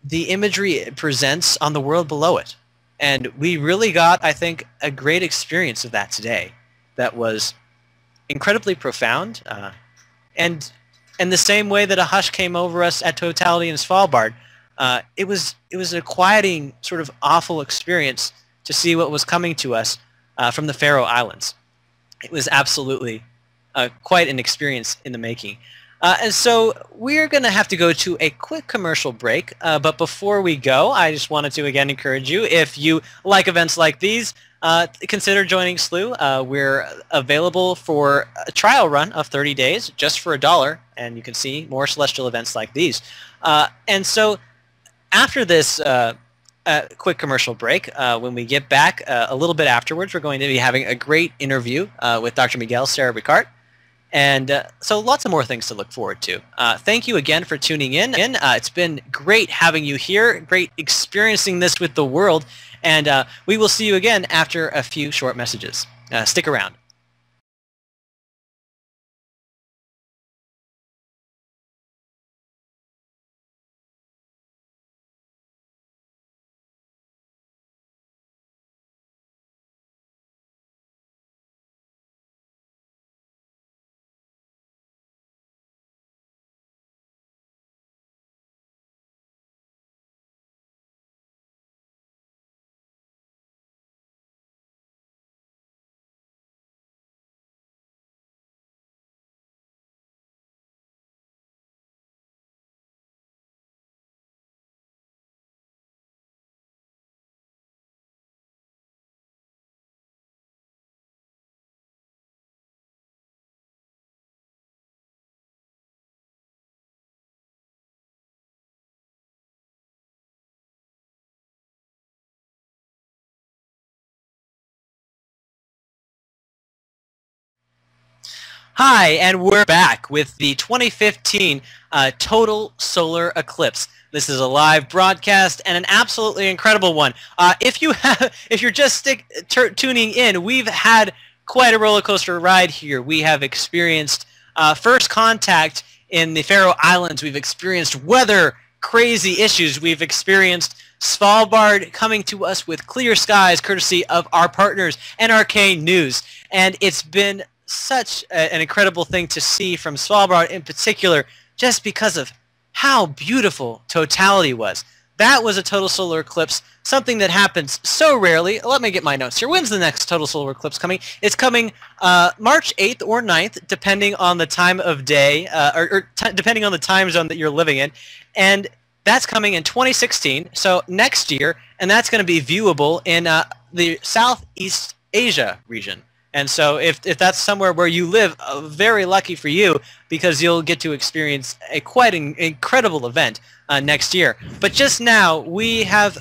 the imagery it presents on the world below it. And we really got, I think, a great experience of that today that was incredibly profound. And in the same way that a hush came over us at Totality in Svalbard, it was a quieting, sort of awful experience to see what was coming to us from the Faroe Islands. It was absolutely quite an experience in the making. And so we're going to have to go to a quick commercial break. But before we go, I just wanted to again encourage you, if you like events like these, consider joining Slooh. We're available for a trial run of 30 days just for $1, and you can see more celestial events like these. And so after this quick commercial break, when we get back a little bit afterwards, we're going to be having a great interview with Dr. Miguel Serra Ricart. And so lots of more things to look forward to. Thank you again for tuning in. It's been great having you here, great experiencing this with the world, and we will see you again after a few short messages. Stick around. Hi, and we're back with the 2015 total solar eclipse. This is a live broadcast and an absolutely incredible one. If you're just tuning in, we've had quite a roller coaster ride here. We have experienced first contact in the Faroe Islands. We've experienced weather crazy issues. We've experienced Svalbard coming to us with clear skies, courtesy of our partners, NRK News, and it's been such an incredible thing to see from Svalbard in particular, just because of how beautiful totality was. That was a total solar eclipse, something that happens so rarely. Let me get my notes here. When's the next total solar eclipse coming? It's coming March 8th or 9th, depending on the time of day, or depending on the time zone that you're living in. And That's coming in 2016, so next year, and that's going to be viewable in the Southeast Asia region. And so if that's somewhere where you live, very lucky for you, because you'll get to experience a quite incredible event next year. But just now, we have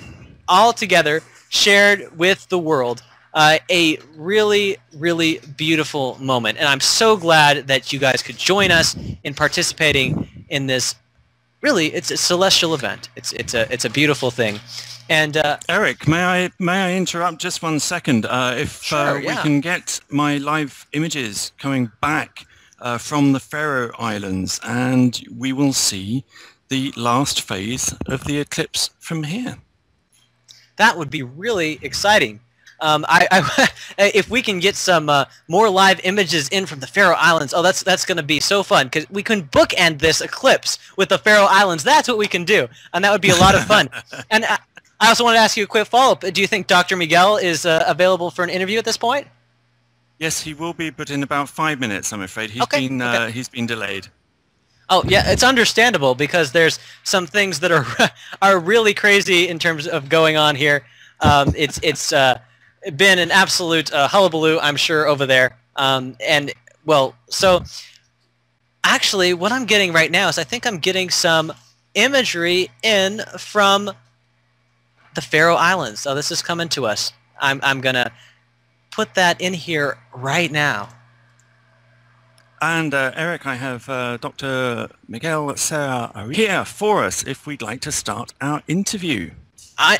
all together shared with the world a really, really beautiful moment. And I'm so glad that you guys could join us in participating in this. Really, it's a celestial event. It's a beautiful thing. And Eric, may I interrupt just 1 second? If sure, we can get my live images coming back from the Faroe Islands, and we will see the last phase of the eclipse from here. That would be really exciting. If we can get some more live images in from the Faroe Islands, oh, that's going to be so fun, because we can bookend this eclipse with the Faroe Islands. That's what we can do, and that would be a lot of fun. And I also want to ask you a quick follow-up. Do you think Dr. Miguel is available for an interview at this point? Yes, he will be, but in about 5 minutes, I'm afraid. He's been delayed. Oh, yeah, it's understandable, because there's some things that are really crazy in terms of going on here. It's been an absolute hullabaloo, I'm sure, over there. And, well, so actually what I'm getting right now is I think I'm getting some imagery in from the Faroe Islands. So this is coming to us. I'm going to put that in here right now. And Eric, I have Dr. Miguel Serra here for us if we'd like to start our interview.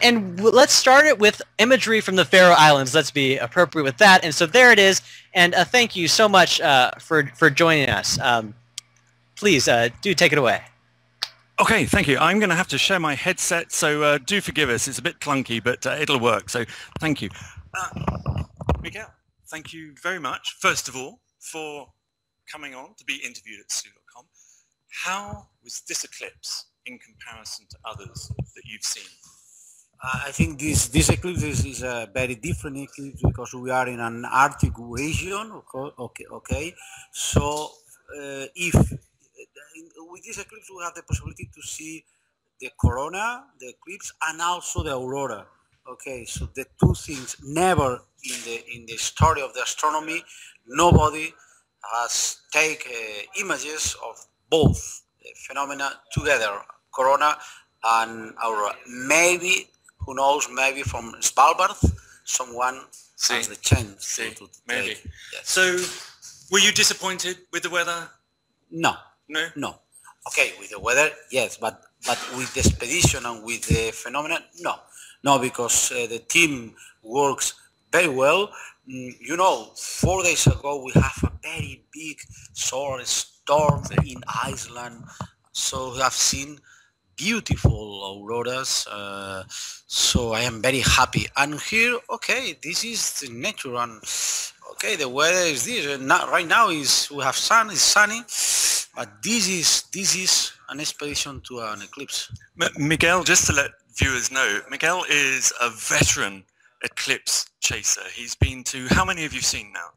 And let's start it with imagery from the Faroe Islands. Let's be appropriate with that. And so there it is. And thank you so much for joining us. Please do take it away. Okay, thank you. I'm going to have to share my headset, so do forgive us. It's a bit clunky, but it'll work. So thank you. Miguel, thank you very much, first of all, for coming on to be interviewed at Slooh.com. How was this eclipse in comparison to others that you've seen? I think this eclipse is a very different eclipse because we are in an Arctic region. Okay. So with this eclipse we have the possibility to see the corona, the eclipse, and also the aurora. Okay, so the two things. Never in the story of the astronomy, nobody has taken images of both phenomena together, corona and aurora. Maybe, who knows, maybe from Svalbard, someone has the chance to maybe. Take. Yes. So, were you disappointed with the weather? No. No. Okay, with the weather, yes, but with the expedition and with the phenomenon, no, because the team works very well. You know, 4 days ago we have a very big solar storm in Iceland, so we have seen beautiful auroras, so I am very happy. And here, okay, this is the nature, and okay, the weather is this. Right now we have sun, it's sunny, but this is an expedition to an eclipse. Miguel, just to let viewers know, Miguel is a veteran eclipse chaser. He's been to, how many have you seen now?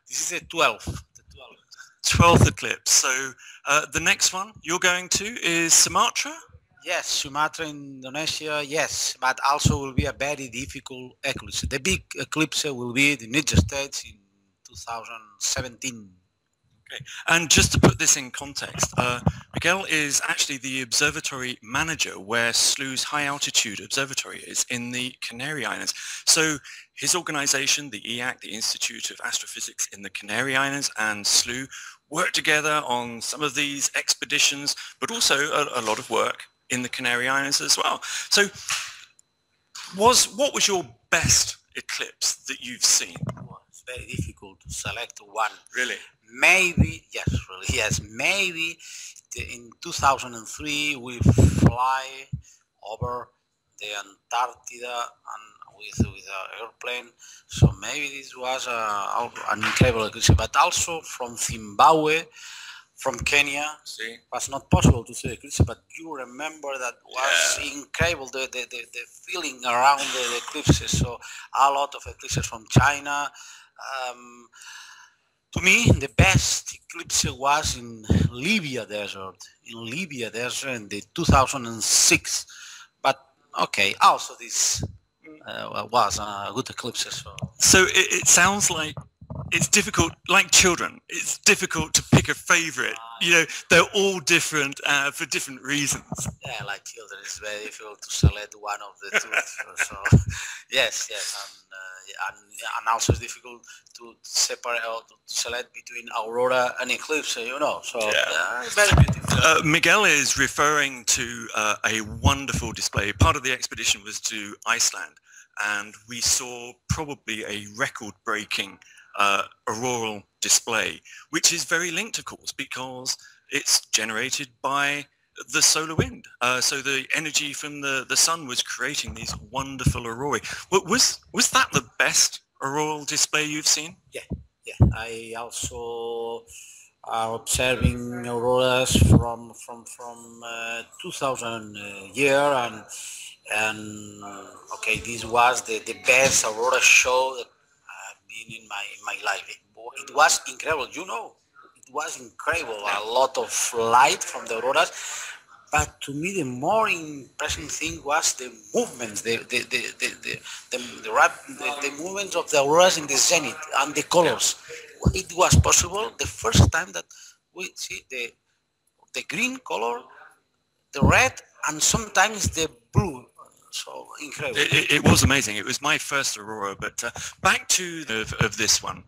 This is the 12th. 12th eclipse. So the next one you're going to is Sumatra? Yes, Sumatra, Indonesia, yes, but also will be a very difficult eclipse. The big eclipse will be the United States in 2017. Okay, and just to put this in context, Miguel is actually the observatory manager where Slooh's high altitude observatory is in the Canary Islands. So his organization, the EAC, the Institute of Astrophysics in the Canary Islands, and Slooh work together on some of these expeditions, but also a lot of work in the Canary Islands as well. So what was your best eclipse that you've seen? Well, it's very difficult to select one. Really? Maybe, yes, maybe in 2003 we fly over the Antarctica and with an airplane, so maybe this was an incredible eclipse. But also from Zimbabwe, from Kenya, was not possible to see the eclipse, but you remember that was incredible, the feeling around the eclipses. So a lot of eclipses from China. To me, the best eclipse was in Libya Desert. In the 2006. But okay, also this was a good eclipse. So it sounds like it's difficult, like children. It's difficult to pick a favorite. You know, they're all different for different reasons. Yeah, like children, it's very difficult to select one of the two. So yes, and also it's difficult to separate or to select between aurora and eclipse. You know, so it's very beautiful. Miguel is referring to a wonderful display. Part of the expedition was to Iceland, and we saw probably a record-breaking auroral display, which is very linked, of course, because it's generated by the solar wind. So the energy from the sun was creating these wonderful aurorae. Was that the best auroral display you've seen? Yeah. I also are observing auroras from 2000 year, and okay, this was the best aurora show that in my life. It was incredible, you know. It was incredible. A lot of light from the auroras, but to me the more impressive thing was the movements, the movements of the auroras in the zenith and the colors. It was possible the first time that we see the green color, the red, and sometimes the blue. So incredible. It was amazing. It was my first aurora, but back to of this one.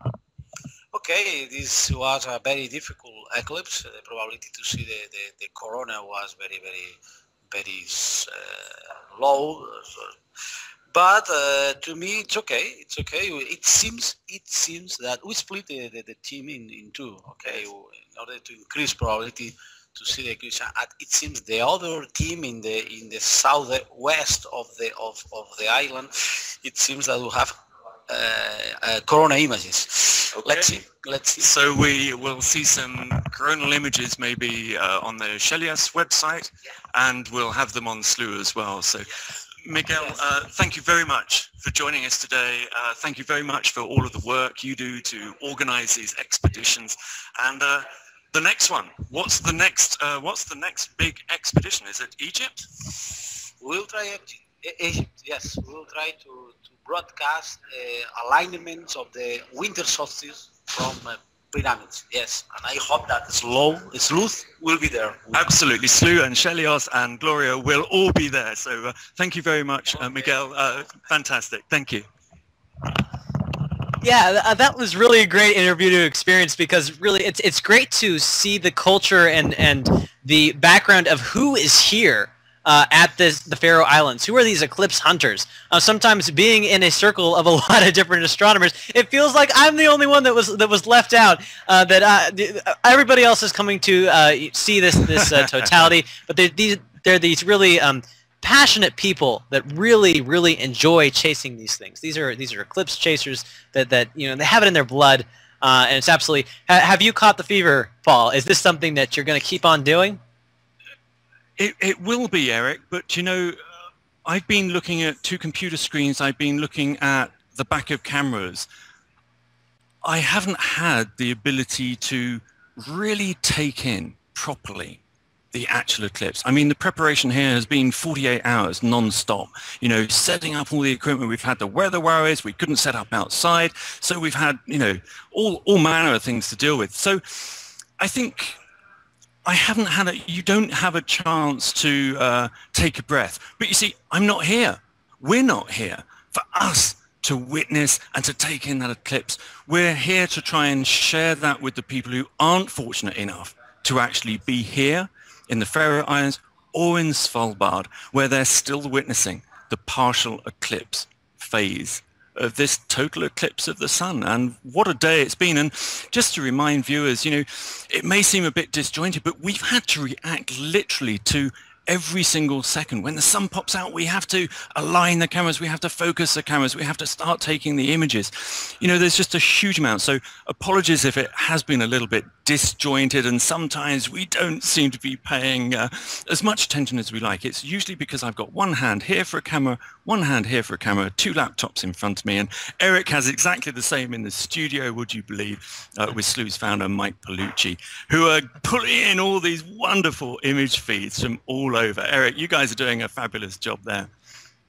Okay, this was a very difficult eclipse. The probability to see the corona was very low. But to me, it's okay. It's okay. It seems that we split the team in two. Okay, in order to increase probability to see the eclipse. It seems the other team in the southwest of the island, it seems that we have corona images. Okay. Let's see. So we will see some coronal images maybe on the Shelias website, and we'll have them on Slooh as well. So Miguel, thank you very much for joining us today. Thank you very much for all of the work you do to organize these expeditions. And the next one, what's the next big expedition? Is it Egypt? We'll try Egypt, yes. We'll try to broadcast alignments of the winter solstice from pyramids, yes. And I hope that Slooh will be there. Absolutely. Slooh and Shelios and Gloria will all be there. So thank you very much, Miguel. Fantastic. Thank you. Yeah, that was really a great interview to experience, because really it's great to see the culture and the background of who is here at the Faroe Islands. Who are these eclipse hunters? Sometimes being in a circle of a lot of different astronomers, it feels like I'm the only one that was left out. Everybody else is coming to see this totality, but they're these really passionate people that really enjoy chasing these things. These are eclipse chasers that you know, they have it in their blood, and it's absolutely. Have you caught the fever, Paul? Is this something that you're going to keep on doing? It will be, Eric, but you know, I've been looking at two computer screens. I've been looking at the back of cameras. I haven't had the ability to really take in properly the actual eclipse. I mean, the preparation here has been 48 hours non-stop. You know, setting up all the equipment. We've had the weather worries. We couldn't set up outside. So we've had, you know, all manner of things to deal with. So I think I haven't had you don't have a chance to take a breath. But you see, I'm not here. We're not here for us to witness and to take in that eclipse. We're here to try and share that with the people who aren't fortunate enough to actually be here in the Faroe Islands or in Svalbard, where they're still witnessing the partial eclipse phase of this total eclipse of the sun. And what a day it's been. And just to remind viewers, you know, it may seem a bit disjointed, but we've had to react literally to every single second. When the sun pops out, we have to align the cameras, we have to focus the cameras, we have to start taking the images. You know, there's just a huge amount. So apologies if it has been a little bit disjointed, and sometimes we don't seem to be paying as much attention as we like. It's usually because I've got one hand here for a camera, one hand here for a camera, two laptops in front of me, and Eric has exactly the same in the studio, would you believe, with Slooh's founder, Mike Palucci, who are pulling in all these wonderful image feeds from all over. Eric, you guys are doing a fabulous job there.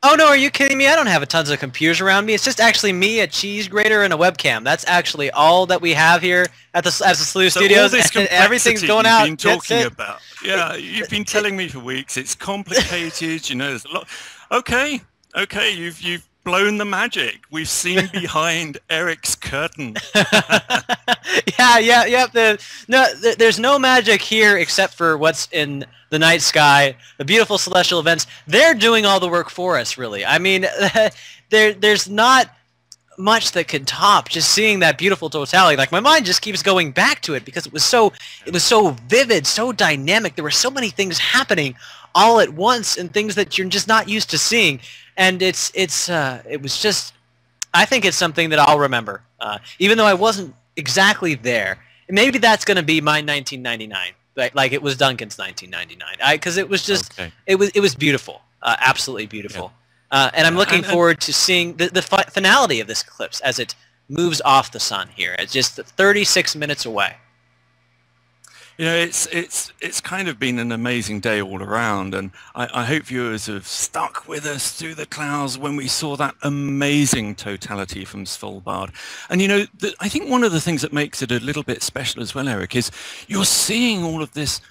Oh, no, are you kidding me? I don't have a tons of computers around me. It's just actually me, a cheese grater, and a webcam. That's actually all that we have here at the Slooh Studios. And everything's going out. You've been talking about. Yeah, you've been telling me for weeks. It's complicated. You know, there's a lot. Okay, you've blown the magic. We've seen behind Eric's curtain. Yeah. There's no magic here except for what's in the night sky, the beautiful celestial events. They're doing all the work for us, really. I mean, there's not much that can top just seeing that beautiful totality. Like, my mind just keeps going back to it because it was so vivid, so dynamic. There were so many things happening all at once, and things that you're just not used to seeing. And it was just, I think it's something that I'll remember, even though I wasn't exactly there. And maybe that's going to be my 1999, like it was Duncan's 1999, because it was just, it was beautiful, absolutely beautiful. Yeah. And I'm looking forward to seeing the finality of this eclipse as it moves off the sun here. It's just 36 minutes away. You know, it's kind of been an amazing day all around, and I hope viewers have stuck with us through the clouds when we saw that amazing totality from Svalbard. And you know, I think one of the things that makes it a little bit special as well, Eric, is you're seeing all of these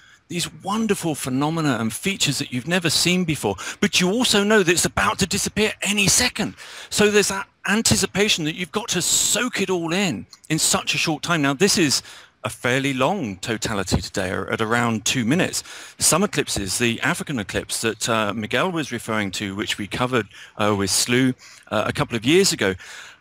wonderful phenomena and features that you've never seen before, but you also know that it's about to disappear any second. So there's that anticipation that you've got to soak it all in such a short time. Now, this is a fairly long totality today at around 2 minutes. Some eclipses, the African eclipse that Miguel was referring to, which we covered with Slooh a couple of years ago,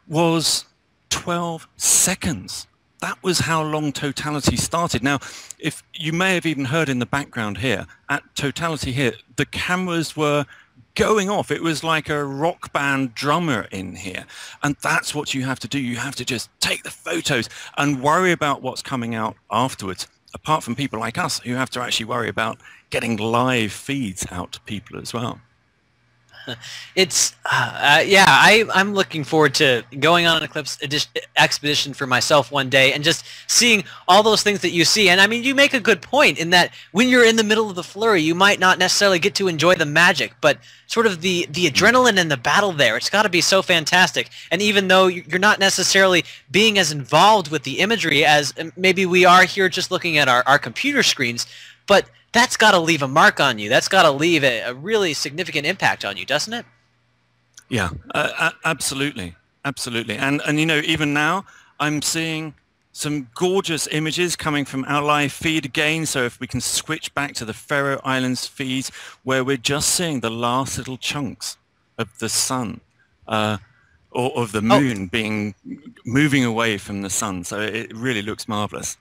was 12 seconds. That was how long totality started. Now, if you may have even heard in the background here, at totality here, the cameras were going off. It was like a rock band drummer in here, and that's what you have to do. You have to just take the photos and worry about what's coming out afterwards, apart from people like us who have to actually worry about getting live feeds out to people as well. It's I'm looking forward to going on an eclipse expedition for myself one day and just seeing all those things that you see. And I mean, you make a good point in that when you're in the middle of the flurry, you might not necessarily get to enjoy the magic, but sort of the adrenaline and the battle there, it's got to be so fantastic. And even though you're not necessarily being as involved with the imagery as maybe we are here just looking at our computer screens, but that's got to leave a mark on you. That's got to leave a really significant impact on you, doesn't it? Yeah, absolutely. And you know, even now, I'm seeing some gorgeous images coming from our live feed again. So if we can switch back to the Faroe Islands feeds, where we're just seeing the last little chunks of the sun or of the moon moving away from the sun. So it really looks marvelous.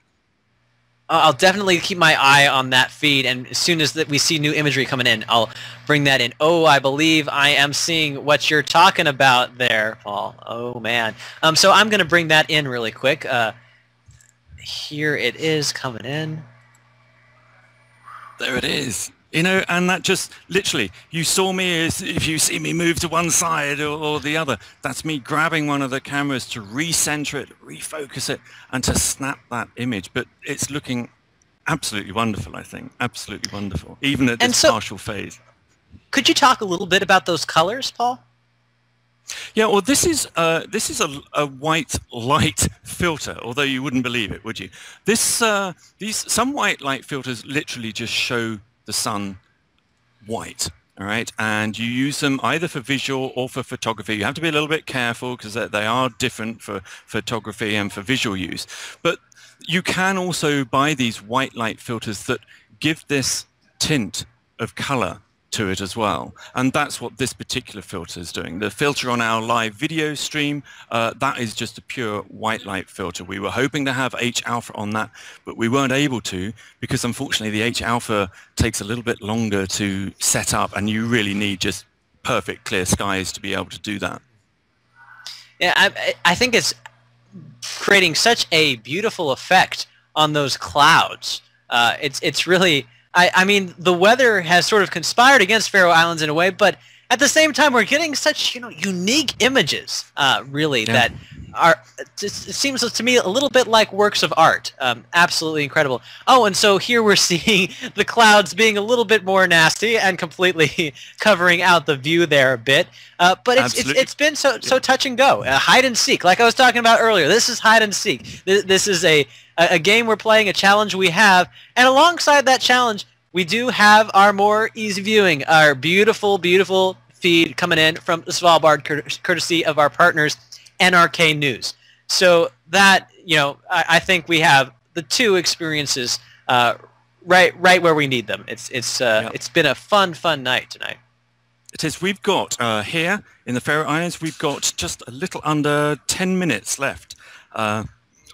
I'll definitely keep my eye on that feed, and as soon as we see new imagery coming in, I'll bring that in. Oh, I believe I am seeing what you're talking about there, Paul. Oh, man. So I'm going to bring that in really quick. Here it is coming in. There it is. You know, and that just literally, you saw me as if you see me move to one side or the other. That's me grabbing one of the cameras to recenter it, refocus it, and to snap that image. But it's looking absolutely wonderful, I think. Absolutely wonderful, even at this partial phase. Could you talk a little bit about those colors, Paul? Yeah, well, this is a white light filter, although you wouldn't believe it, would you? Some white light filters literally just show the sun white, all right? And you use them either for visual or for photography. You have to be a little bit careful because they are different for photography and for visual use. But you can also buy these white light filters that give this tint of color to it as well, and that's what this particular filter is doing. The filter on our live video stream, that is just a pure white light filter. We were hoping to have H alpha on that, but we weren't able to, because unfortunately the H alpha takes a little bit longer to set up, and you really need just perfect clear skies to be able to do that. Yeah, I think it's creating such a beautiful effect on those clouds. It's really, I mean, the weather has sort of conspired against Faroe Islands in a way, but at the same time, we're getting such, you know, unique images, really, that are, it seems to me a little bit like works of art. Absolutely incredible. Oh, and so here we're seeing the clouds being a little bit more nasty and completely covering out the view there a bit. But it's been so touch and go. Hide and seek, like I was talking about earlier. This is hide and seek. This is a game we're playing, a challenge we have, and alongside that challenge, we do have our more easy viewing, our beautiful, beautiful feed coming in from Svalbard, courtesy of our partners, NRK News. So that, you know, I think we have the two experiences right where we need them. It's been a fun night tonight. It is. We've got here in the Faroe Islands, we've got just a little under 10 minutes left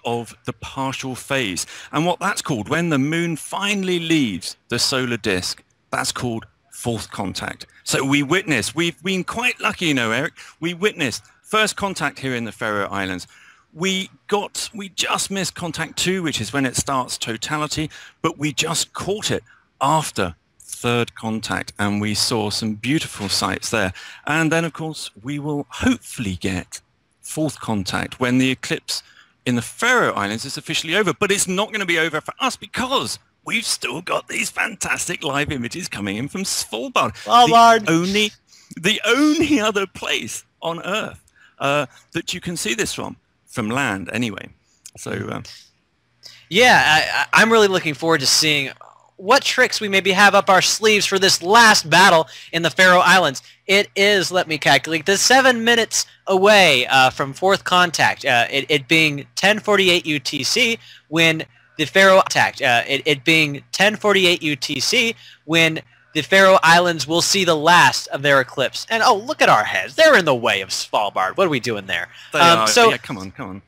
of the partial phase. And what that's called, when the moon finally leaves the solar disk, that's called fourth contact. So we've been quite lucky, you know, Eric, we witnessed first contact here in the Faroe Islands. We just missed contact 2, which is when it starts totality, but we just caught it after third contact, and we saw some beautiful sights there. And then, of course, we will hopefully get fourth contact when the eclipse in the Faroe Islands is officially over. But it's not going to be over for us, because we've still got these fantastic live images coming in from Svalbard. The only other place on Earth that you can see this from land anyway. So yeah, I'm really looking forward to seeing what tricks we maybe have up our sleeves for this last battle in the Faroe Islands. It is, let me calculate, the 7 minutes away from fourth contact, it being 10:48 UTC when the Faroe contact, it being 10:48 UTC when the Faroe Islands will see the last of their eclipse. And oh, look at our heads. They're in the way of Svalbard. What are we doing there? So yeah, come on.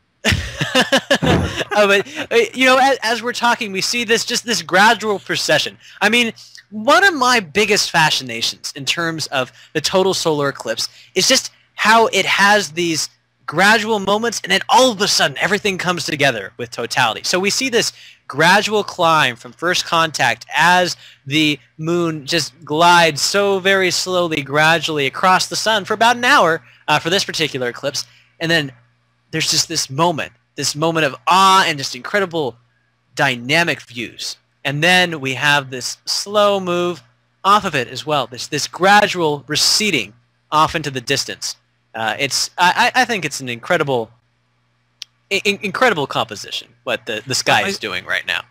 But you know, as we're talking, we see this gradual procession. I mean, one of my biggest fascinations in terms of the total solar eclipse is just how it has these gradual moments, and then all of a sudden everything comes together with totality. So we see this gradual climb from first contact as the moon just glides so very slowly, gradually across the sun for about an hour for this particular eclipse, and then there's just this moment of awe and just incredible dynamic views. And then we have this slow move off of it as well, this gradual receding off into the distance. I think it's an incredible composition what the sky is doing right now.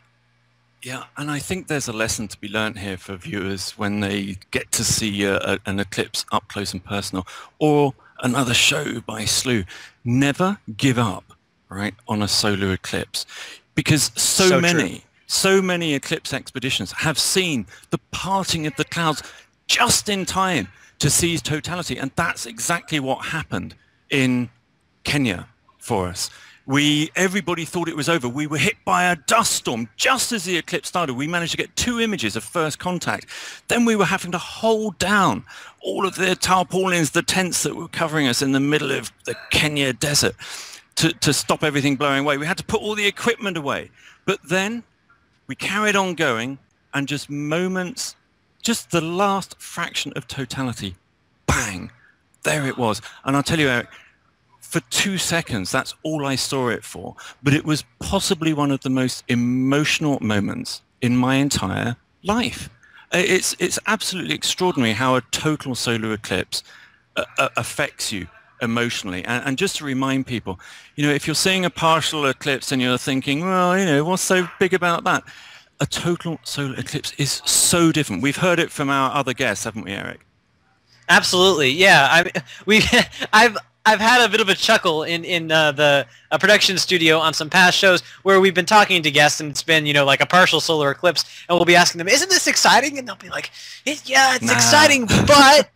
Yeah, and I think there's a lesson to be learned here for viewers when they get to see an eclipse up close and personal, or another show by Slooh. Never give up, right, on a solar eclipse, because so many eclipse expeditions have seen the parting of the clouds just in time to seize totality, and that's exactly what happened in Kenya for us. Everybody thought it was over. We were hit by a dust storm just as the eclipse started. We managed to get 2 images of first contact. Then we were having to hold down all of the tarpaulins, the tents that were covering us in the middle of the Kenya desert to stop everything blowing away. We had to put all the equipment away. But then we carried on going, and just moments, just the last fraction of totality, bang, there it was. And I'll tell you, Eric, for 2 seconds, that's all I saw it for. But it was possibly one of the most emotional moments in my entire life. It's absolutely extraordinary how a total solar eclipse affects you emotionally. And just to remind people, you know, if you're seeing a partial eclipse and you're thinking, well, you know, what's so big about that? A total solar eclipse is so different. We've heard it from our other guests, haven't we, Eric? Absolutely, yeah. I've had a bit of a chuckle in the production studio on some past shows where we've been talking to guests, and it's been, you know, like a partial solar eclipse, and we'll be asking them, "Isn't this exciting?" And they'll be like, "Yeah, it's exciting, but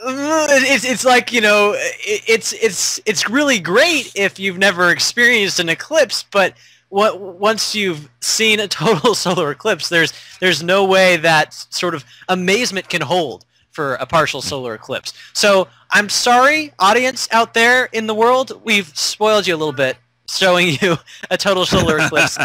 it's like, you know, it's really great if you've never experienced an eclipse, but once you've seen a total solar eclipse, there's no way that sort of amazement can hold for a partial solar eclipse." So I'm sorry, audience out there in the world, we've spoiled you a little bit showing you a total solar eclipse.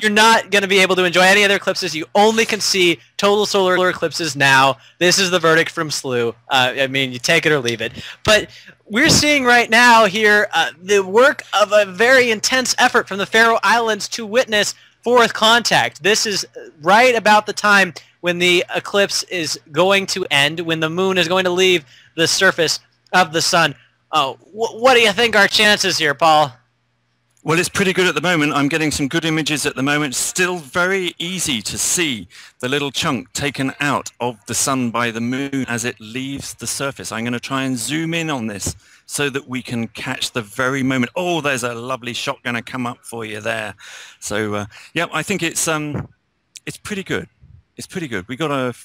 You're not going to be able to enjoy any other eclipses. You only can see total solar eclipses now. This is the verdict from Slooh. I mean, you take it or leave it. But we're seeing right now here the work of a very intense effort from the Faroe Islands to witness fourth contact. This is right about the time when the eclipse is going to end, when the moon is going to leave the surface of the sun. What do you think our chances here, Paul? Well, it's pretty good at the moment. I'm getting some good images at the moment. Still very easy to see the little chunk taken out of the sun by the moon as it leaves the surface. I'm going to try and zoom in on this so that we can catch the very moment. Oh, there's a lovely shot going to come up for you there. So, yeah, I think it's pretty good. It's pretty good. We got a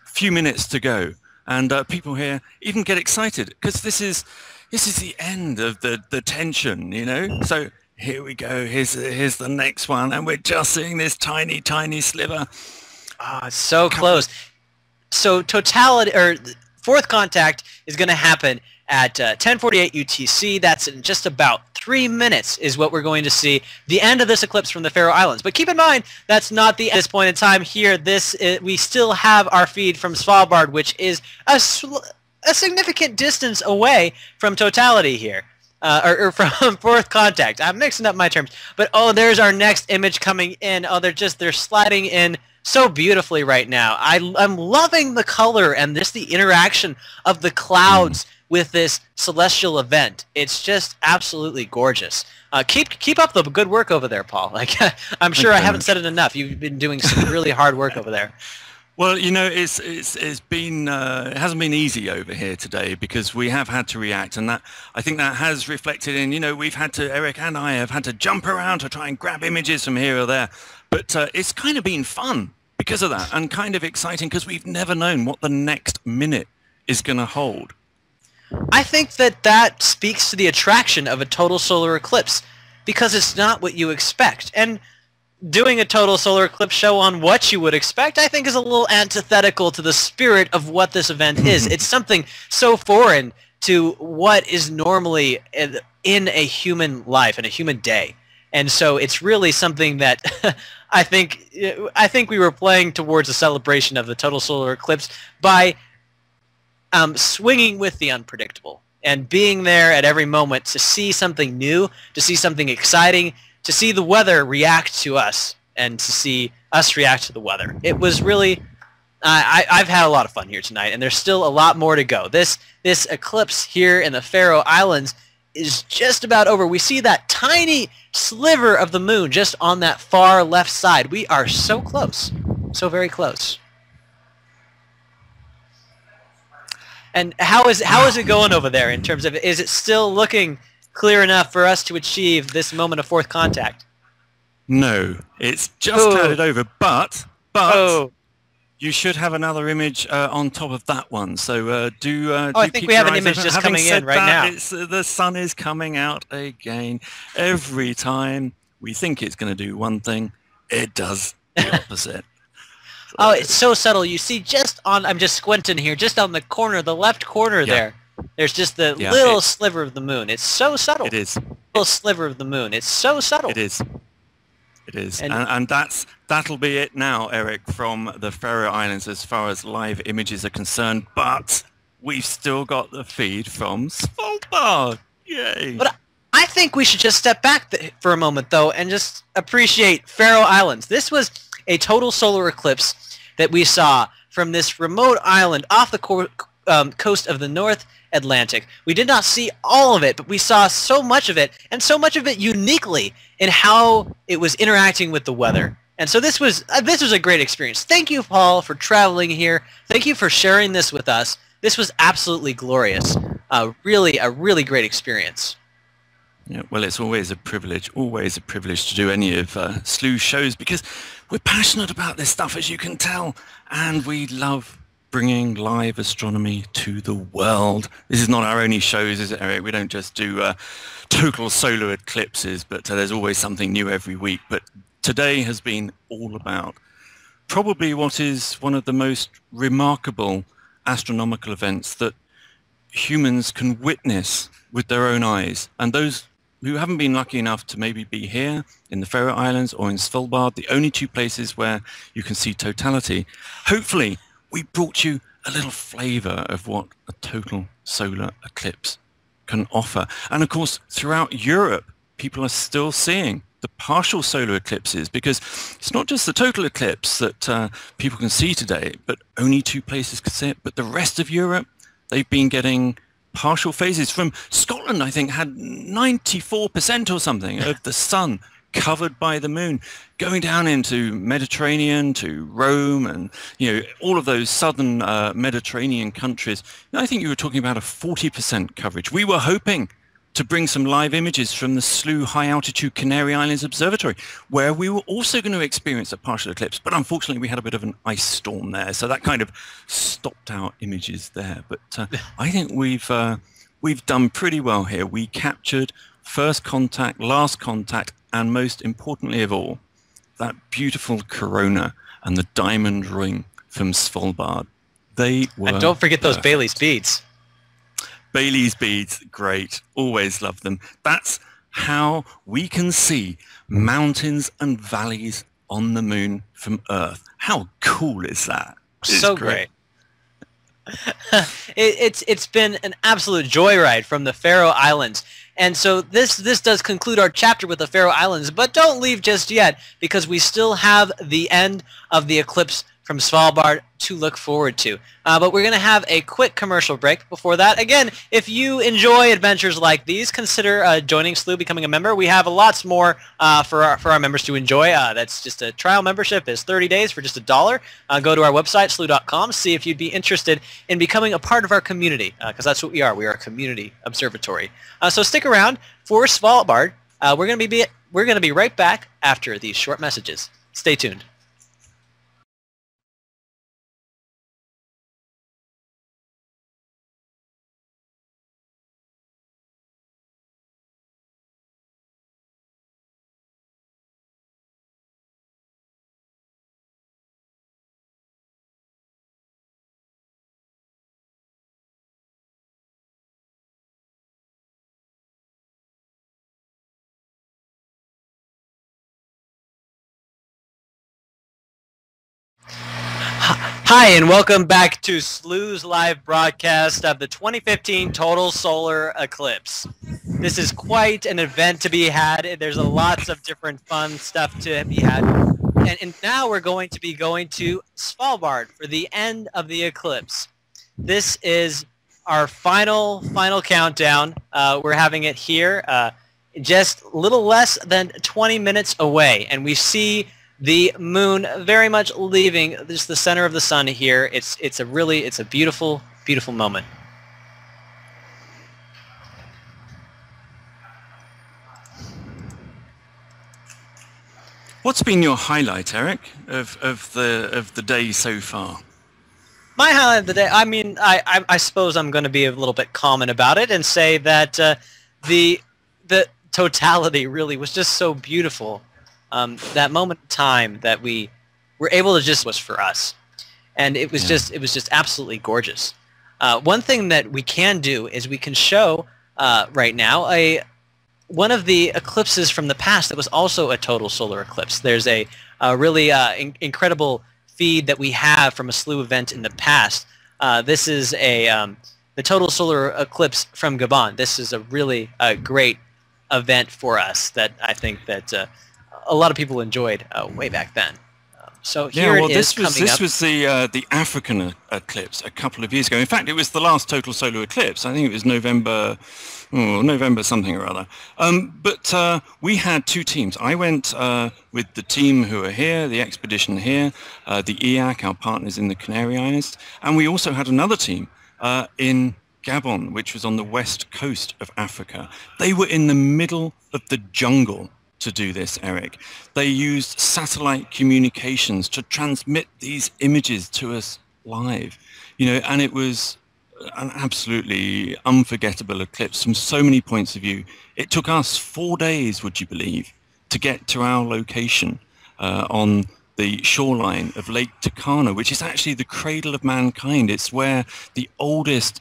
few minutes to go, and people here even get excited because this is the end of the tension, you know. So here we go. Here's the next one, and we're just seeing this tiny sliver. Ah, so close. So totality, or fourth contact, is going to happen at 10:48 UTC. That's in just about 3 minutes is what we're going to see the end of this eclipse from the Faroe Islands. But keep in mind, that's not the end at this point in time here. We still have our feed from Svalbard, which is a significant distance away from totality here, or from fourth contact. I'm mixing up my terms. But oh, there's our next image coming in. Oh, they're sliding in so beautifully right now. I'm loving the color and the interaction of the clouds with this celestial event. It's just absolutely gorgeous. Keep up the good work over there, Paul. Like, I'm sure I haven't said it enough. You've been doing some really hard work over there. Well, you know, it's been it hasn't been easy over here today because we have had to react, and I think that has reflected in, you know, Eric and I have had to jump around to try and grab images from here or there, but it's kind of been fun because of that, and kind of exciting because we've never known what the next minute is going to hold. I think that speaks to the attraction of a total solar eclipse, because it's not what you expect. And doing a total solar eclipse show on what you would expect, I think, is a little antithetical to the spirit of what this event is. It's something so foreign to what is normally in a human life, in a human day. And so it's really something that I think we were playing towards a celebration of the total solar eclipse by swinging with the unpredictable and being there at every moment to see something new, to see something exciting, to see the weather react to us, and to see us react to the weather. It was really, I've had a lot of fun here tonight, and there's still a lot more to go. This eclipse here in the Faroe Islands is just about over. We see that tiny sliver of the moon just on that far left side. We are so close, so very close. And how is it going over there in terms of, is it still looking clear enough for us to achieve this moment of fourth contact? No, it's just clouded over, but you should have another image on top of that one. So I think we have an image just coming in right now. The sun is coming out again. Every time we think it's going to do one thing, it does the opposite. Oh, it's so subtle. You see I'm just squinting here, just on the corner, the left corner there. There's just the little sliver of the moon. It's so subtle. It is. Little sliver of the moon. It's so subtle. It is. It is. And that'll be it now, Eric, from the Faroe Islands as far as live images are concerned. But we've still got the feed from Svalbard. Yay. But I think we should just step back for a moment, though, and just appreciate Faroe Islands. This was a total solar eclipse that we saw from this remote island off the coast of the North Atlantic. We did not see all of it, but we saw so much of it, and so much of it uniquely in how it was interacting with the weather. And so this was a great experience. Thank you, Paul, for traveling here. Thank you for sharing this with us. this was absolutely glorious. Really, a really great experience. Yeah, well, it's always a privilege to do any of Slooh's shows, because we're passionate about this stuff, as you can tell, and we love bringing live astronomy to the world. This is not our only shows, is it, Eric? We don't just do total solar eclipses, but there's always something new every week. But today has been all about probably what is one of the most remarkable astronomical events that humans can witness with their own eyes. And those who haven't been lucky enough to maybe be here in the Faroe Islands or in Svalbard, the only two places where you can see totality, hopefully we brought you a little flavor of what a total solar eclipse can offer. And of course, throughout Europe, people are still seeing the partial solar eclipses, because it's not just the total eclipse that people can see today, but only two places can see it. But the rest of Europe, they've been getting partial phases. From Scotland, I think, had 94% or something of the sun covered by the moon, going down into Mediterranean, to Rome, and all of those southern Mediterranean countries. I think you were talking about a 40% coverage. We were hoping to bring some live images from the Slooh High Altitude Canary Islands Observatory, where we were also going to experience a partial eclipse, but unfortunately we had a bit of an ice storm there, so that kind of stopped our images there. But I think we've done pretty well here. We captured first contact, last contact, and most importantly of all, that beautiful corona and the diamond ring from Svalbard. They were And don't forget those perfect. Bailey's beads. Bailey's beads, great. Always love them. That's how we can see mountains and valleys on the moon from Earth. How cool is that? So great. It's been an absolute joyride from the Faroe Islands. And so this does conclude our chapter with the Faroe Islands, but don't leave just yet, because we still have the end of the eclipse from Svalbard to look forward to. But we're going to have a quick commercial break before that. Again, if you enjoy adventures like these, consider joining Slooh, becoming a member. We have lots more for our members to enjoy. That's just a trial membership. It's 30 days for just $1. Go to our website, slooh.com, see if you'd be interested in becoming a part of our community, because that's what we are. We are a community observatory. So stick around for Svalbard. We're going to be right back after these short messages. Stay tuned. Hi, and welcome back to Slooh's live broadcast of the 2015 Total Solar Eclipse. This is quite an event to be had. There's lots of different fun stuff to be had. And now we're going to be going to Svalbard for the end of the eclipse. This is our final countdown. We're having it here just a little less than 20 minutes away, and we see the moon very much leaving just the center of the sun here. It's a beautiful, beautiful moment. What's been your highlight, Eric, of the day so far? My highlight of the day, I mean, I suppose I'm going to be a little bit common about it and say that the totality really was just so beautiful. That moment in time that we were able to just was for us, and it was just absolutely gorgeous. One thing that we can do is we can show right now one of the eclipses from the past that was also a total solar eclipse. There's a really incredible feed that we have from a Slooh event in the past. This is the total solar eclipse from Gabon. This is a really great event for us that I think that a lot of people enjoyed way back then. So here it is coming up. This was the African eclipse a couple of years ago. In fact, it was the last total solar eclipse. I think it was November something or other. But we had two teams. I went with the team who are here, the expedition here, the EAC, our partners in the Canary Islands, and we also had another team in Gabon, which was on the west coast of Africa. They were in the middle of the jungle to do this, Eric. They used satellite communications to transmit these images to us live, you know, and it was an absolutely unforgettable eclipse from so many points of view. It took us 4 days, would you believe, to get to our location on the shoreline of Lake Turkana, which is actually the cradle of mankind. It's where the oldest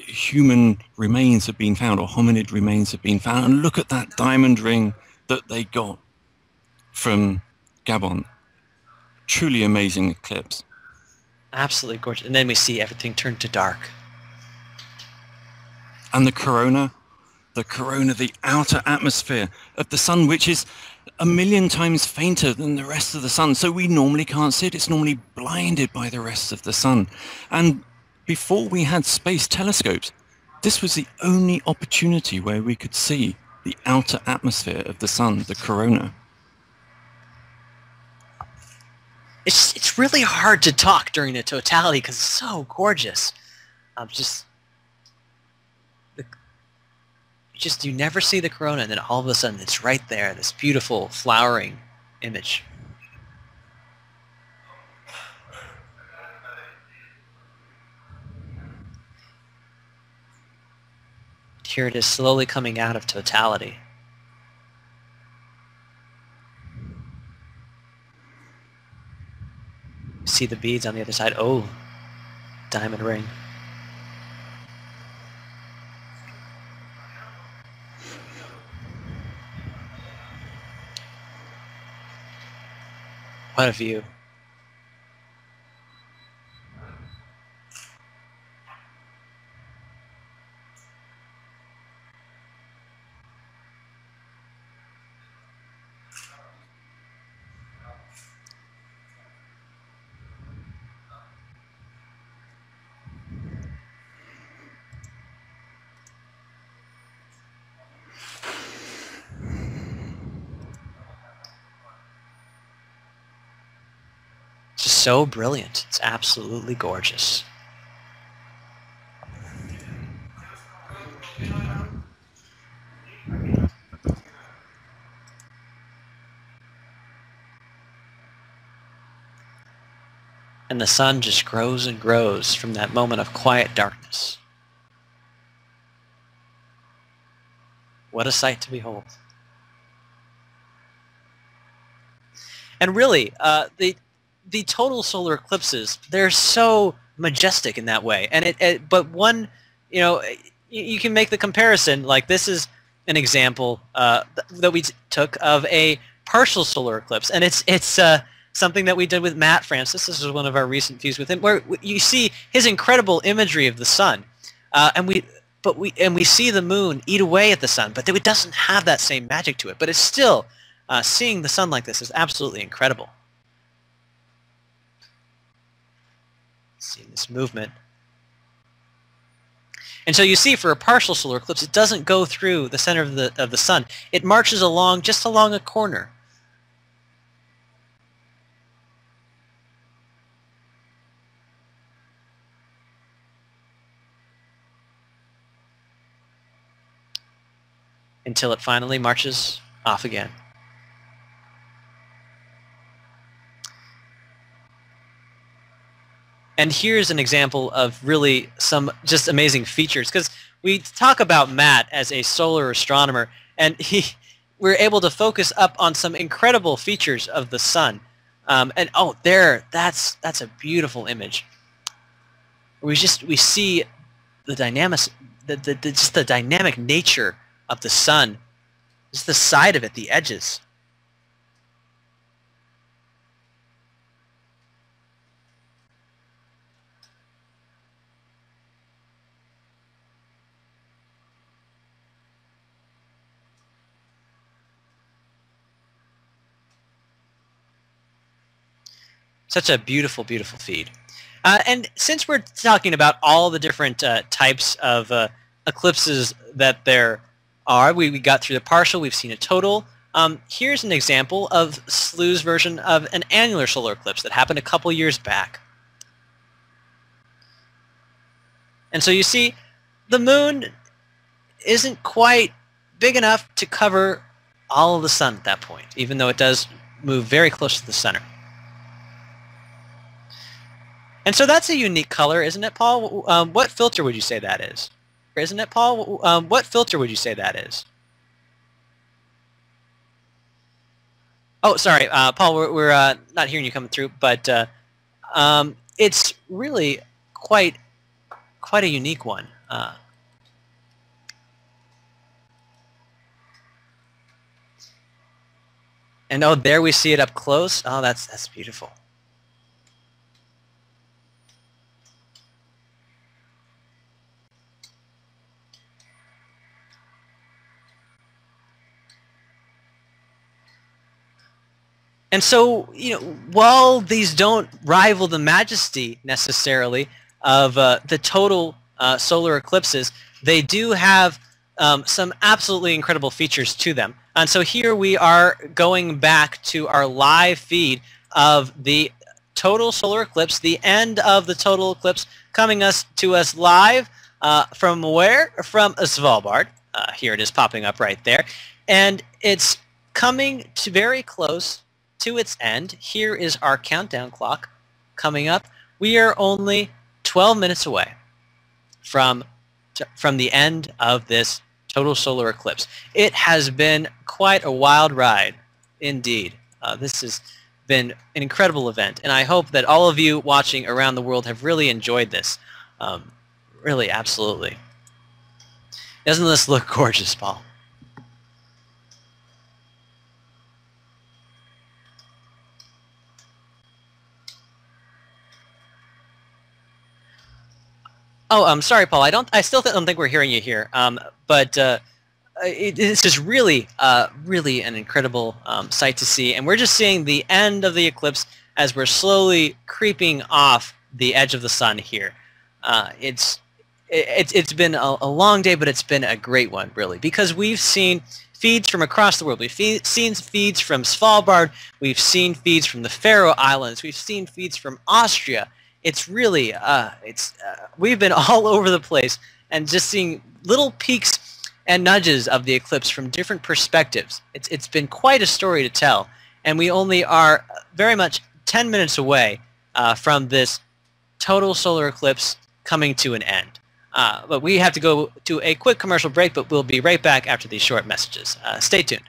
human remains have been found, or hominid remains have been found. And look at that diamond ring that they got from Gabon. Truly amazing eclipse. Absolutely gorgeous. And then we see everything turn to dark. And the corona, the outer atmosphere of the sun, which is 1,000,000 times fainter than the rest of the sun. So we normally can't see it. It's normally blinded by the rest of the sun. And before we had space telescopes, this was the only opportunity where we could see the outer atmosphere of the sun, the corona. It's really hard to talk during the totality because it's so gorgeous. You never see the corona, and then all of a sudden it's right there, this beautiful flowering image. Here it is slowly coming out of totality. See the beads on the other side. Oh, diamond ring. What a view. Just so brilliant. It's absolutely gorgeous. And the sun just grows and grows from that moment of quiet darkness. What a sight to behold. And really, the total solar eclipses, they're so majestic in that way. And but one, you know, you can make the comparison, like this is an example that we took of a partial solar eclipse. And it's something that we did with Matt Francis. This is one of our recent views with him, where you see his incredible imagery of the sun. And we see the moon eat away at the sun, but it doesn't have that same magic to it. But it's still, seeing the sun like this is absolutely incredible. Seeing this movement. And so you see, for a partial solar eclipse, it doesn't go through the center of the sun. It marches along, just along a corner. Until it finally marches off again. And here's an example of really some just amazing features, because we talk about Matt as a solar astronomer, and we're able to focus up on some incredible features of the sun. And oh, that's a beautiful image. We see the dynamics, just the dynamic nature of the sun, just the side of it, the edges. Such a beautiful, beautiful feed. And since we're talking about all the different types of eclipses that there are, we got through the partial, we've seen a total. Here's an example of Slooh's version of an annular solar eclipse that happened a couple years back. And so you see the moon isn't quite big enough to cover all of the sun at that point, even though it does move very close to the center. And so that's a unique color, isn't it, Paul? What filter would you say that is? Isn't it, Paul? What filter would you say that is? Oh, sorry, Paul, we're not hearing you coming through, but it's really quite a unique one. And oh, there we see it up close. Oh, that's beautiful. And so, while these don't rival the majesty necessarily of the total solar eclipses, they do have some absolutely incredible features to them. And so here we are going back to our live feed of the total solar eclipse, the end of the total eclipse, coming to us live from where? From Svalbard. Here it is popping up right there. And it's coming to very close to its end. Here is our countdown clock coming up. We are only 12 minutes away from the end of this total solar eclipse. It has been quite a wild ride indeed. This has been an incredible event, and I hope that all of you watching around the world have really enjoyed this. Really, absolutely. Doesn't this look gorgeous, Paul? Oh, I'm sorry, Paul. I still don't think we're hearing you here. But this is really, really an incredible sight to see, and we're just seeing the end of the eclipse as we're slowly creeping off the edge of the sun here. It's been a long day, but it's been a great one, really, because we've seen feeds from across the world. We've seen feeds from Svalbard. We've seen feeds from the Faroe Islands. We've seen feeds from Austria. It's really, we've been all over the place and just seeing little peaks and nudges of the eclipse from different perspectives. It's been quite a story to tell, and we only are very much 10 minutes away from this total solar eclipse coming to an end. But we have to go to a quick commercial break, but we'll be right back after these short messages. Stay tuned.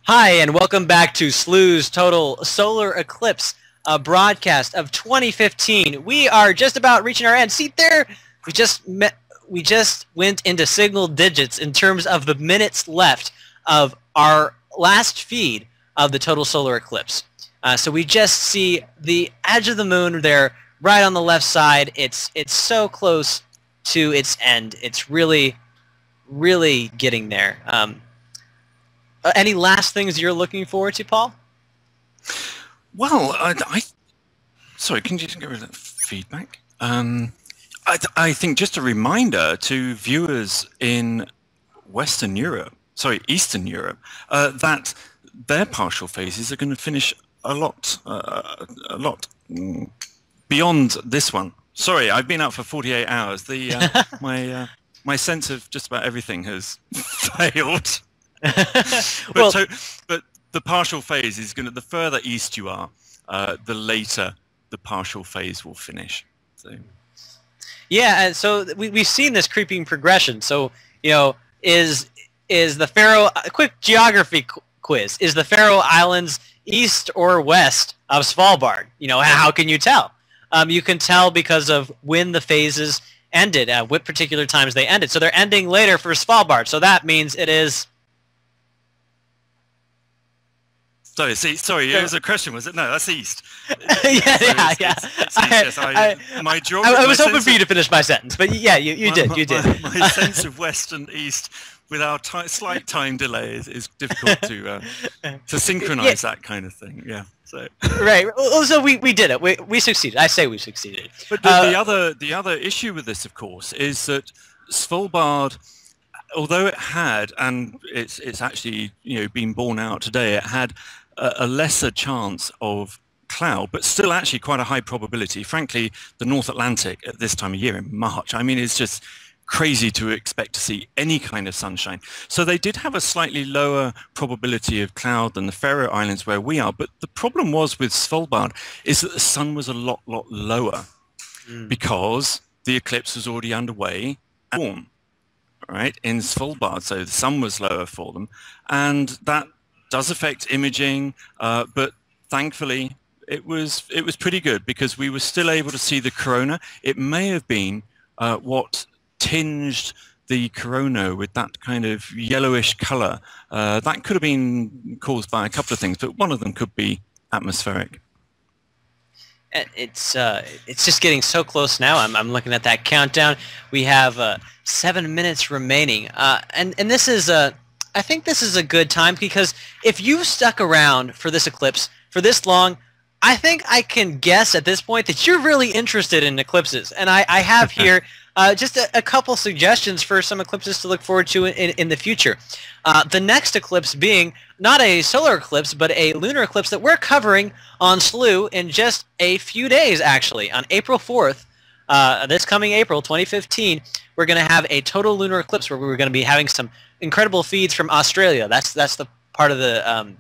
Hi, and welcome back to Slooh's Total Solar Eclipse, a broadcast of 2015. We are just about reaching our end. See there, we just went into single digits in terms of the minutes left of our last feed of the total solar eclipse. So we just see the edge of the moon there, right on the left side. It's so close to its end. It's really, really getting there. Any last things you're looking forward to, Paul? Well, sorry, can you just get rid of that feedback? I think just a reminder to viewers in Eastern Europe, that their partial phases are going to finish a lot beyond this one. Sorry, I've been out for 48 hours. My sense of just about everything has failed. But the partial phase is going to, the further east you are, the later the partial phase will finish. So. Yeah, and so we've seen this creeping progression. So, is the Faroe, a quick geography quiz, is the Faroe Islands east or west of Svalbard? How can you tell? You can tell because of when the phases ended, at what particular times they ended. So they're ending later for Svalbard. So that means it is... Sorry, it was a question, was it? No, that's east. Yeah. I was hoping for you to finish my sentence, but yeah, you did. My sense of west and east, with our slight time delay, is difficult to synchronize that kind of thing. Yeah. So. Right. Well, so we did it. We succeeded. I say we succeeded. But the other issue with this, of course, is that Svalbard, although it had, and it's actually been borne out today, it had a lesser chance of cloud, but still actually quite a high probability. Frankly, the North Atlantic at this time of year in March, I mean, it's just crazy to expect to see any kind of sunshine. So they did have a slightly lower probability of cloud than the Faroe Islands where we are. But the problem was with Svalbard is that the sun was a lot lower because the eclipse was already underway and warm, right, in Svalbard. So the sun was lower for them. And that does affect imaging, but thankfully it was pretty good because we were still able to see the corona. It may have been what tinged the corona with that kind of yellowish color. That could have been caused by a couple of things, but one of them could be atmospheric. It's just getting so close now. I'm looking at that countdown. We have 7 minutes remaining, and this is I think this is a good time because if you stuck around for this eclipse for this long, I think I can guess at this point that you're really interested in eclipses, and I have here just a couple suggestions for some eclipses to look forward to in the future. The next eclipse being not a solar eclipse, but a lunar eclipse that we're covering on Slooh in just a few days, actually. On April 4th, this coming April 2015, we're going to have a total lunar eclipse where we're going to be having some incredible feeds from Australia. That's the part of the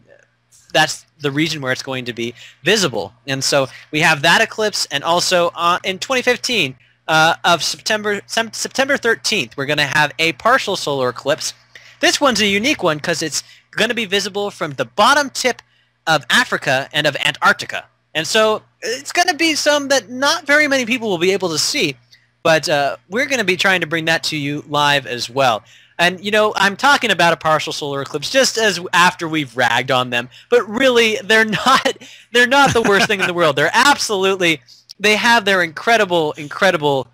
that's the region where it's going to be visible. And so we have that eclipse, and also in 2015 of September 13th, we're going to have a partial solar eclipse. This one's a unique one because it's going to be visible from the bottom tip of Africa and of Antarctica. And so it's going to be some that not very many people will be able to see, but we're going to be trying to bring that to you live as well. And, I'm talking about a partial solar eclipse just as after we've ragged on them, but really they're not the worst thing in the world. They have their incredible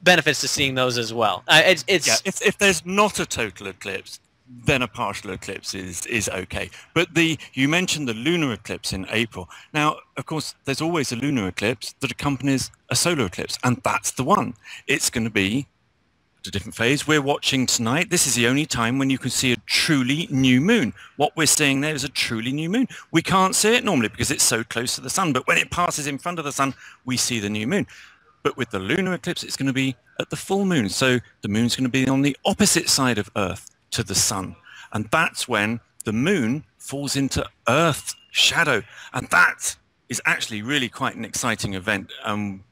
benefits to seeing those as well. If there's not a total eclipse, then a partial eclipse is okay. But you mentioned the lunar eclipse in April. Now, of course, there's always a lunar eclipse that accompanies a solar eclipse, and that's the one. It's going to be a different phase. We're watching tonight. This is the only time when you can see a truly new moon. What we're seeing there is a truly new moon. We can't see it normally because it's so close to the sun, but when it passes in front of the sun, we see the new moon. But with the lunar eclipse, it's going to be at the full moon. So the moon's going to be on the opposite side of Earth to the sun. And that's when the moon falls into Earth's shadow. And that is actually really quite an exciting event.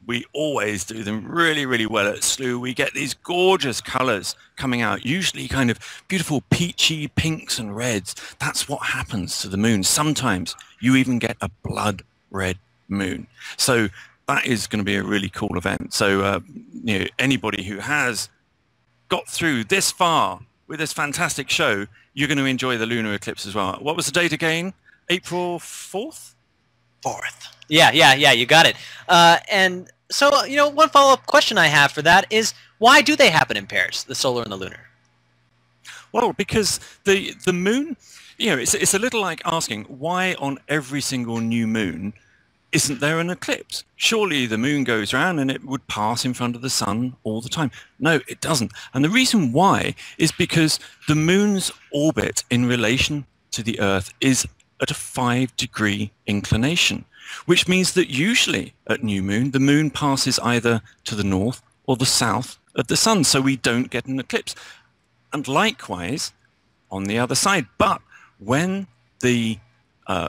We always do them really well at Slooh. We get these gorgeous colors coming out, usually kind of beautiful peachy pinks and reds. That's what happens to the moon. Sometimes you even get a blood red moon. So that is going to be a really cool event. So anybody who has got through this far with this fantastic show, you're going to enjoy the lunar eclipse as well. What was the date again? April 4th? 4th. Yeah, you got it. And so, one follow-up question I have for that is, why do they happen in pairs, the solar and the lunar? Well, because the moon, it's a little like asking, why on every single new moon isn't there an eclipse? Surely the moon goes around and it would pass in front of the sun all the time. No, it doesn't. And the reason why is because the moon's orbit in relation to the Earth is at a 5-degree inclination, which means that usually at new moon, the moon passes either to the north or the south of the sun, so we don't get an eclipse. And likewise on the other side. But when the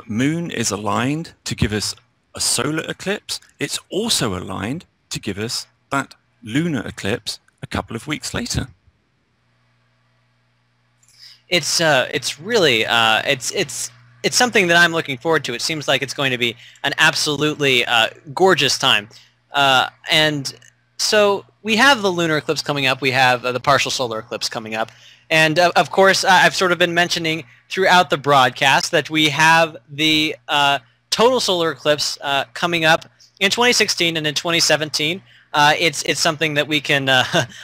moon is aligned to give us a solar eclipse, it's also aligned to give us that lunar eclipse a couple of weeks later. It's really it's something that I'm looking forward to. It seems like it's going to be an absolutely gorgeous time. And so we have the lunar eclipse coming up. We have the partial solar eclipse coming up. And of course, I've sort of been mentioning throughout the broadcast that we have the total solar eclipse coming up in 2016 and in 2017. It's something that we can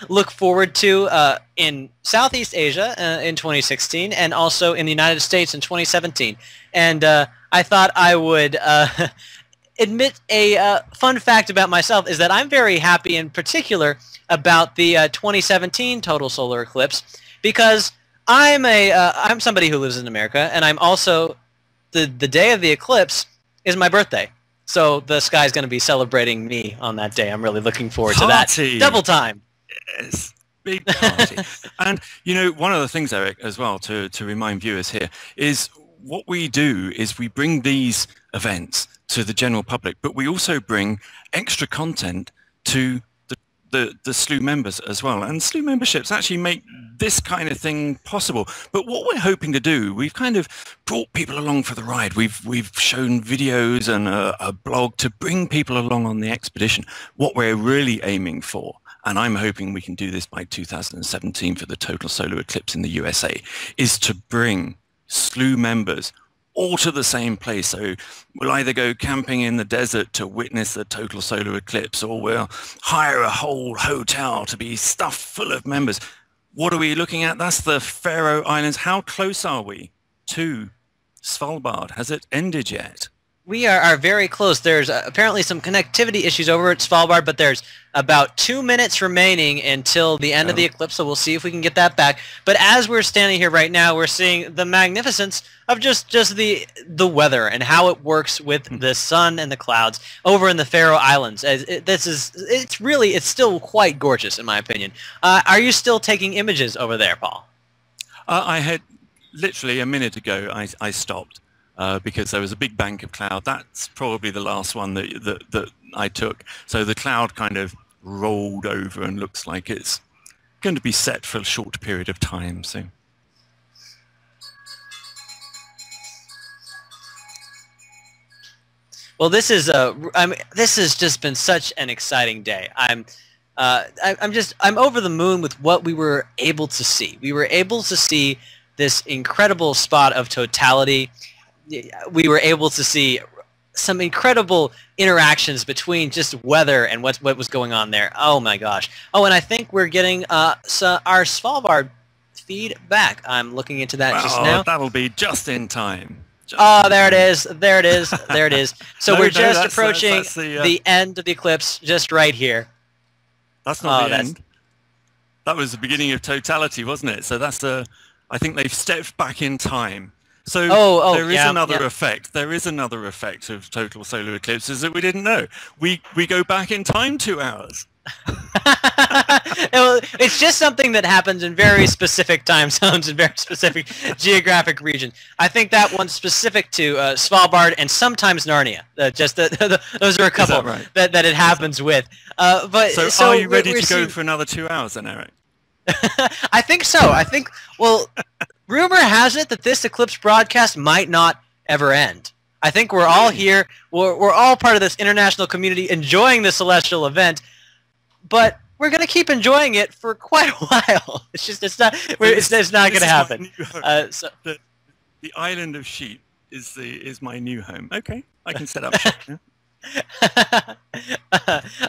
look forward to in Southeast Asia in 2016 and also in the United States in 2017. And I thought I would admit a fun fact about myself is that I'm very happy in particular about the 2017 total solar eclipse because I'm somebody who lives in America, and I'm also the day of the eclipse is my birthday. So the sky's going to be celebrating me on that day. I'm really looking forward to that. Double time. Yes, big party. And, you know, one of the things, Eric, as well, to remind viewers here, is what we do is we bring these events to the general public, but we also bring extra content to the Slooh members as well. And Slooh memberships actually make this kind of thing possible. But what we're hoping to do, we've kind of brought people along for the ride. We've shown videos and a blog to bring people along on the expedition. What we're really aiming for, and I'm hoping we can do this by 2017 for the total solar eclipse in the USA, is to bring Slooh members all to the same place. So we'll either go camping in the desert to witness the total solar eclipse, or we'll hire a whole hotel to be stuffed full of members. What are we looking at? That's the Faroe Islands. How close are we to Svalbard? Has it ended yet? We are very close. There's apparently some connectivity issues over at Svalbard, but there's about 2 minutes remaining until the end of the eclipse, so we'll see if we can get that back. But as we're standing here right now, we're seeing the magnificence of just the weather and how it works with the sun and the clouds over in the Faroe Islands. It's still quite gorgeous in my opinion. Are you still taking images over there, Paul? I had literally a minute ago. I stopped. Because there was a big bank of cloud. That's probably the last one that I took. So the cloud kind of rolled over and looks like it's going to be set for a short period of time. So. Well, this has just been such an exciting day. I'm over the moon with what we were able to see. We were able to see this incredible spot of totality. We were able to see some incredible interactions between just weather and what was going on there. Oh my gosh. Oh, and I think we're getting our Svalbard feed back. I'm looking into that just now. That'll be just in time. There it is. There it is. There it is. So we're just approaching the end of the eclipse just right here. That's not the end. That was the beginning of totality, wasn't it? So that's I think they've stepped back in time. So there is another effect. There is another effect of total solar eclipses that we didn't know. We go back in time 2 hours. It's just something that happens in very specific time zones and very specific geographic regions. I think that one's specific to Svalbard and sometimes Narnia. Those are a couple that it happens with. So are you ready to go for another 2 hours then, Eric? I think so. Rumor has it that this eclipse broadcast might not ever end. I think we're all here. We're all part of this international community enjoying the celestial event, but we're going to keep enjoying it for quite a while. It's not going to happen. The island of sheep is my new home. Okay, I can set up shop.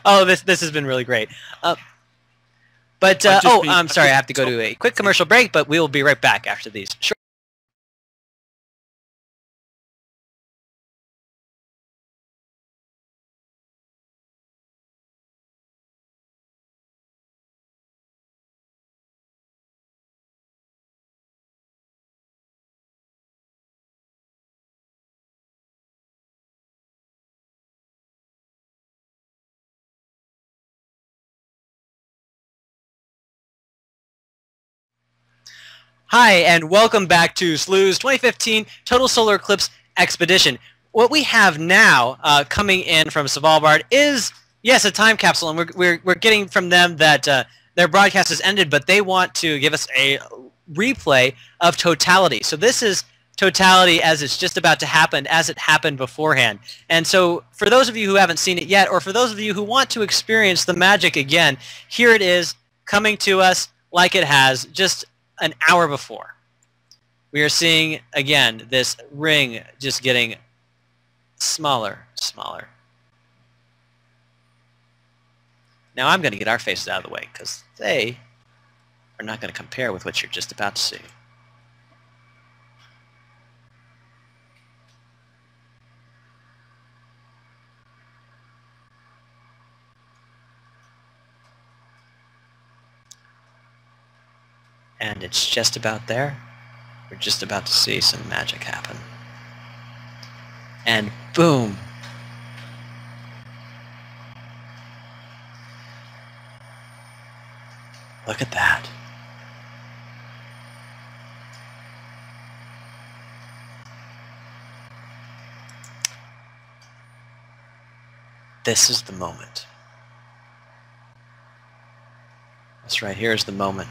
Oh, this has been really great. I'm sorry, I have to go to a quick commercial break, but we will be right back after these. Sure. Hi, and welcome back to Slooh's 2015 Total Solar Eclipse Expedition. What we have now coming in from Svalbard is, yes, a time capsule, and we're getting from them that their broadcast has ended, but they want to give us a replay of totality. So this is totality as it's just about to happen, as it happened beforehand. And so for those of you who haven't seen it yet, or for those of you who want to experience the magic again, here it is coming to us like it has just an hour before. We are seeing, again, this ring just getting smaller, smaller. Now I'm going to get our faces out of the way because they are not going to compare with what you're just about to see. And it's just about there. We're just about to see some magic happen. And boom! Look at that. This is the moment. This right here is the moment.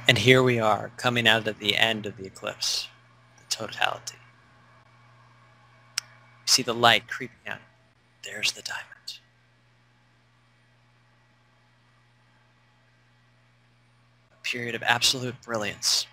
And here we are, coming out at the end of the eclipse, the totality. You see the light creeping out. There's the diamond. A period of absolute brilliance.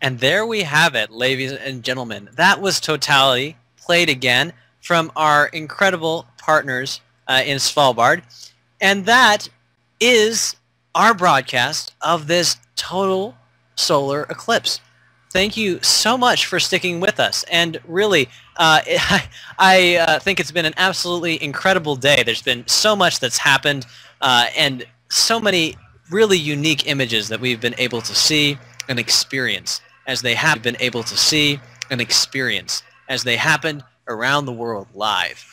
And there we have it, ladies and gentlemen. That was Totality, played again from our incredible partners in Svalbard. And that is our broadcast of this total solar eclipse. Thank you so much for sticking with us. And really, I think it's been an absolutely incredible day. There's been so much that's happened and so many really unique images that we've been able to see and experience as they have been able to see and experience as they happened around the world live.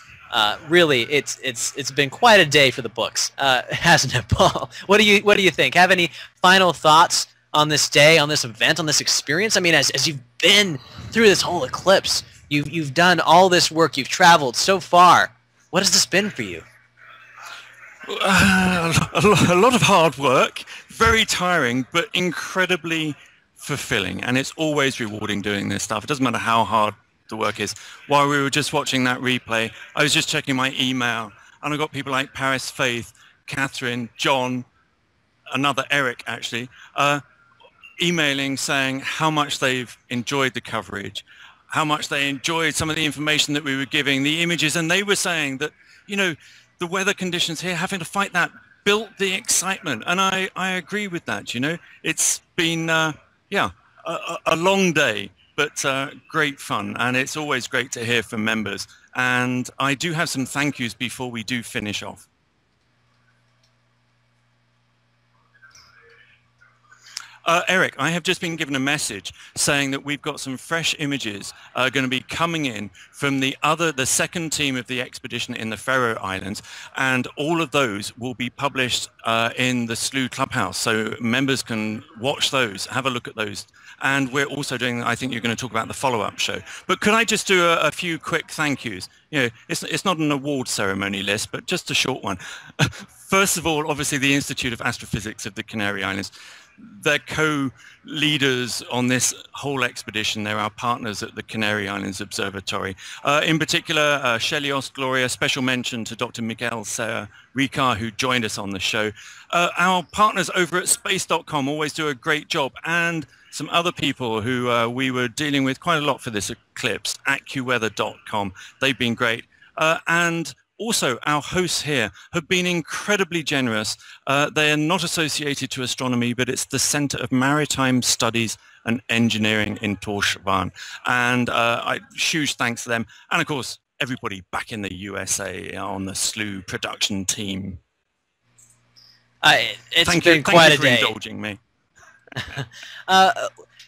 Really, it's been quite a day for the books, hasn't it, Paul? What do you think? Have any final thoughts on this day, on this event, on this experience? I mean, as you've been through this whole eclipse, you've done all this work, you've traveled so far. What has this been for you? A lot of hard work, very tiring, but incredibly fulfilling, and it's always rewarding doing this stuff. It doesn't matter how hard the work is. While we were just watching that replay, I was just checking my email, and I got people like Paris Faith, Catherine, John, another Eric actually, emailing saying how much they've enjoyed the coverage, how much they enjoyed some of the information that we were giving, the images, and they were saying that, you know, the weather conditions here, having to fight that, built the excitement, and I agree with that. You know, it's been Yeah, a long day, but great fun. And it's always great to hear from members. And I do have some thank yous before we do finish off. Eric, I have just been given a message saying that we've got some fresh images going to be coming in from the second team of the expedition in the Faroe Islands, and all of those will be published in the Slooh Clubhouse, so members can watch those, have a look at those. And we're also doing, I think you're going to talk about the follow-up show. But could I just do a few quick thank yous? You know, it's not an award ceremony list, but just a short one. First of all, obviously the Institute of Astrophysics of the Canary Islands. They're co-leaders on this whole expedition. They're our partners at the Canary Islands Observatory. In particular, Shelios Gloria, special mention to Dr. Miguel Serra Ricard, who joined us on the show. Our partners over at space.com always do a great job, and some other people who we were dealing with quite a lot for this eclipse, AccuWeather.com. They've been great. And also, our hosts here have been incredibly generous. They are not associated to astronomy, but it's the Center of Maritime Studies and Engineering in Tórshavn. And huge thanks to them. And of course, everybody back in the USA on the Slooh production team. It's been quite a day. Thank you for indulging me.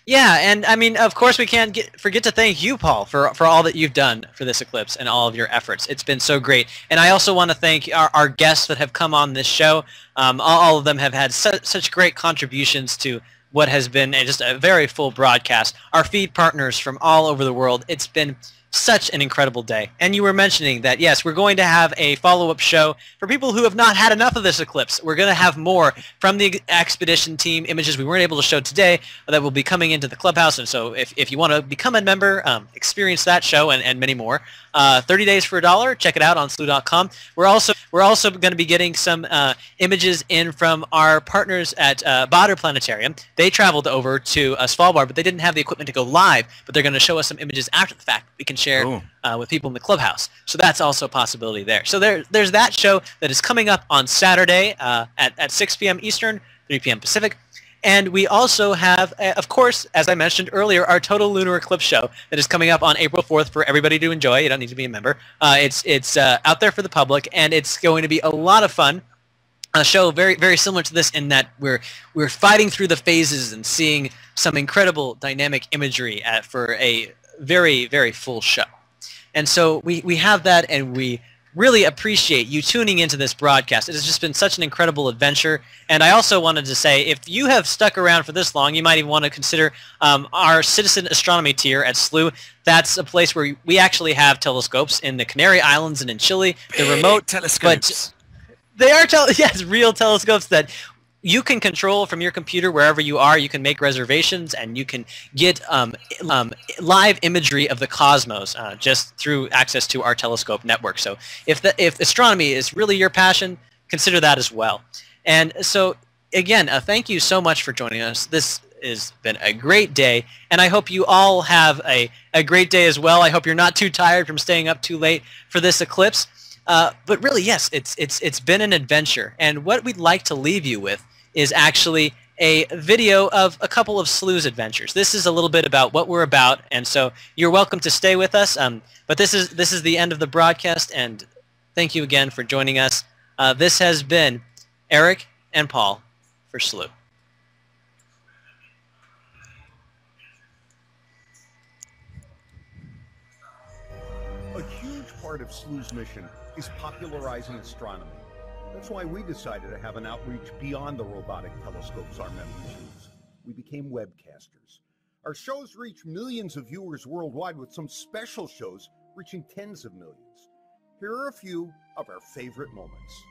Yeah, and I mean, of course, we can't forget to thank you, Paul, for all that you've done for this eclipse and all of your efforts. It's been so great. And I also want to thank our guests that have come on this show. All of them have had such great contributions to what has been just a very full broadcast. Our feed partners from all over the world. It's been such an incredible day. And you were mentioning that, yes, we're going to have a follow-up show for people who have not had enough of this eclipse. We're going to have more from the expedition team images we weren't able to show today that will be coming into the clubhouse. And so if you want to become a member, experience that show and many more, 30 days for $1. Check it out on slooh.com. We're also going to be getting some images in from our partners at Bader Planetarium. They traveled over to Svalbard, but they didn't have the equipment to go live, but they're going to show us some images after the fact we can share with people in the clubhouse. So that's also a possibility there. So there's that show that is coming up on Saturday at 6 p.m. Eastern, 3 p.m. Pacific. And we also have, of course, as I mentioned earlier, our Total Lunar Eclipse show that is coming up on April 4th for everybody to enjoy. You don't need to be a member. It's out there for the public, and it's going to be a lot of fun. A show very, very similar to this in that we're fighting through the phases and seeing some incredible dynamic imagery for a very, very full show. And so we have that, and we really appreciate you tuning into this broadcast. It has just been such an incredible adventure. And I also wanted to say, if you have stuck around for this long, you might even want to consider our Citizen Astronomy tier at Slooh. That's a place where we actually have telescopes in the Canary Islands and in Chile. They're remote telescopes. But they are real telescopes that you can control from your computer wherever you are. You can make reservations, and you can get live imagery of the cosmos just through access to our telescope network. So if astronomy is really your passion, consider that as well. And so, again, thank you so much for joining us. This has been a great day, and I hope you all have a great day as well. I hope you're not too tired from staying up too late for this eclipse. But really, yes, it's been an adventure, and what we'd like to leave you with is actually a video of a couple of Slooh's adventures. This is a little bit about what we're about, and so you're welcome to stay with us. But this is the end of the broadcast, and thank you again for joining us. This has been Eric and Paul for Slooh. A huge part of Slooh's mission is popularizing astronomy. That's why we decided to have an outreach beyond the robotic telescopes our members use. We became webcasters. Our shows reach millions of viewers worldwide, with some special shows reaching tens of millions. Here are a few of our favorite moments.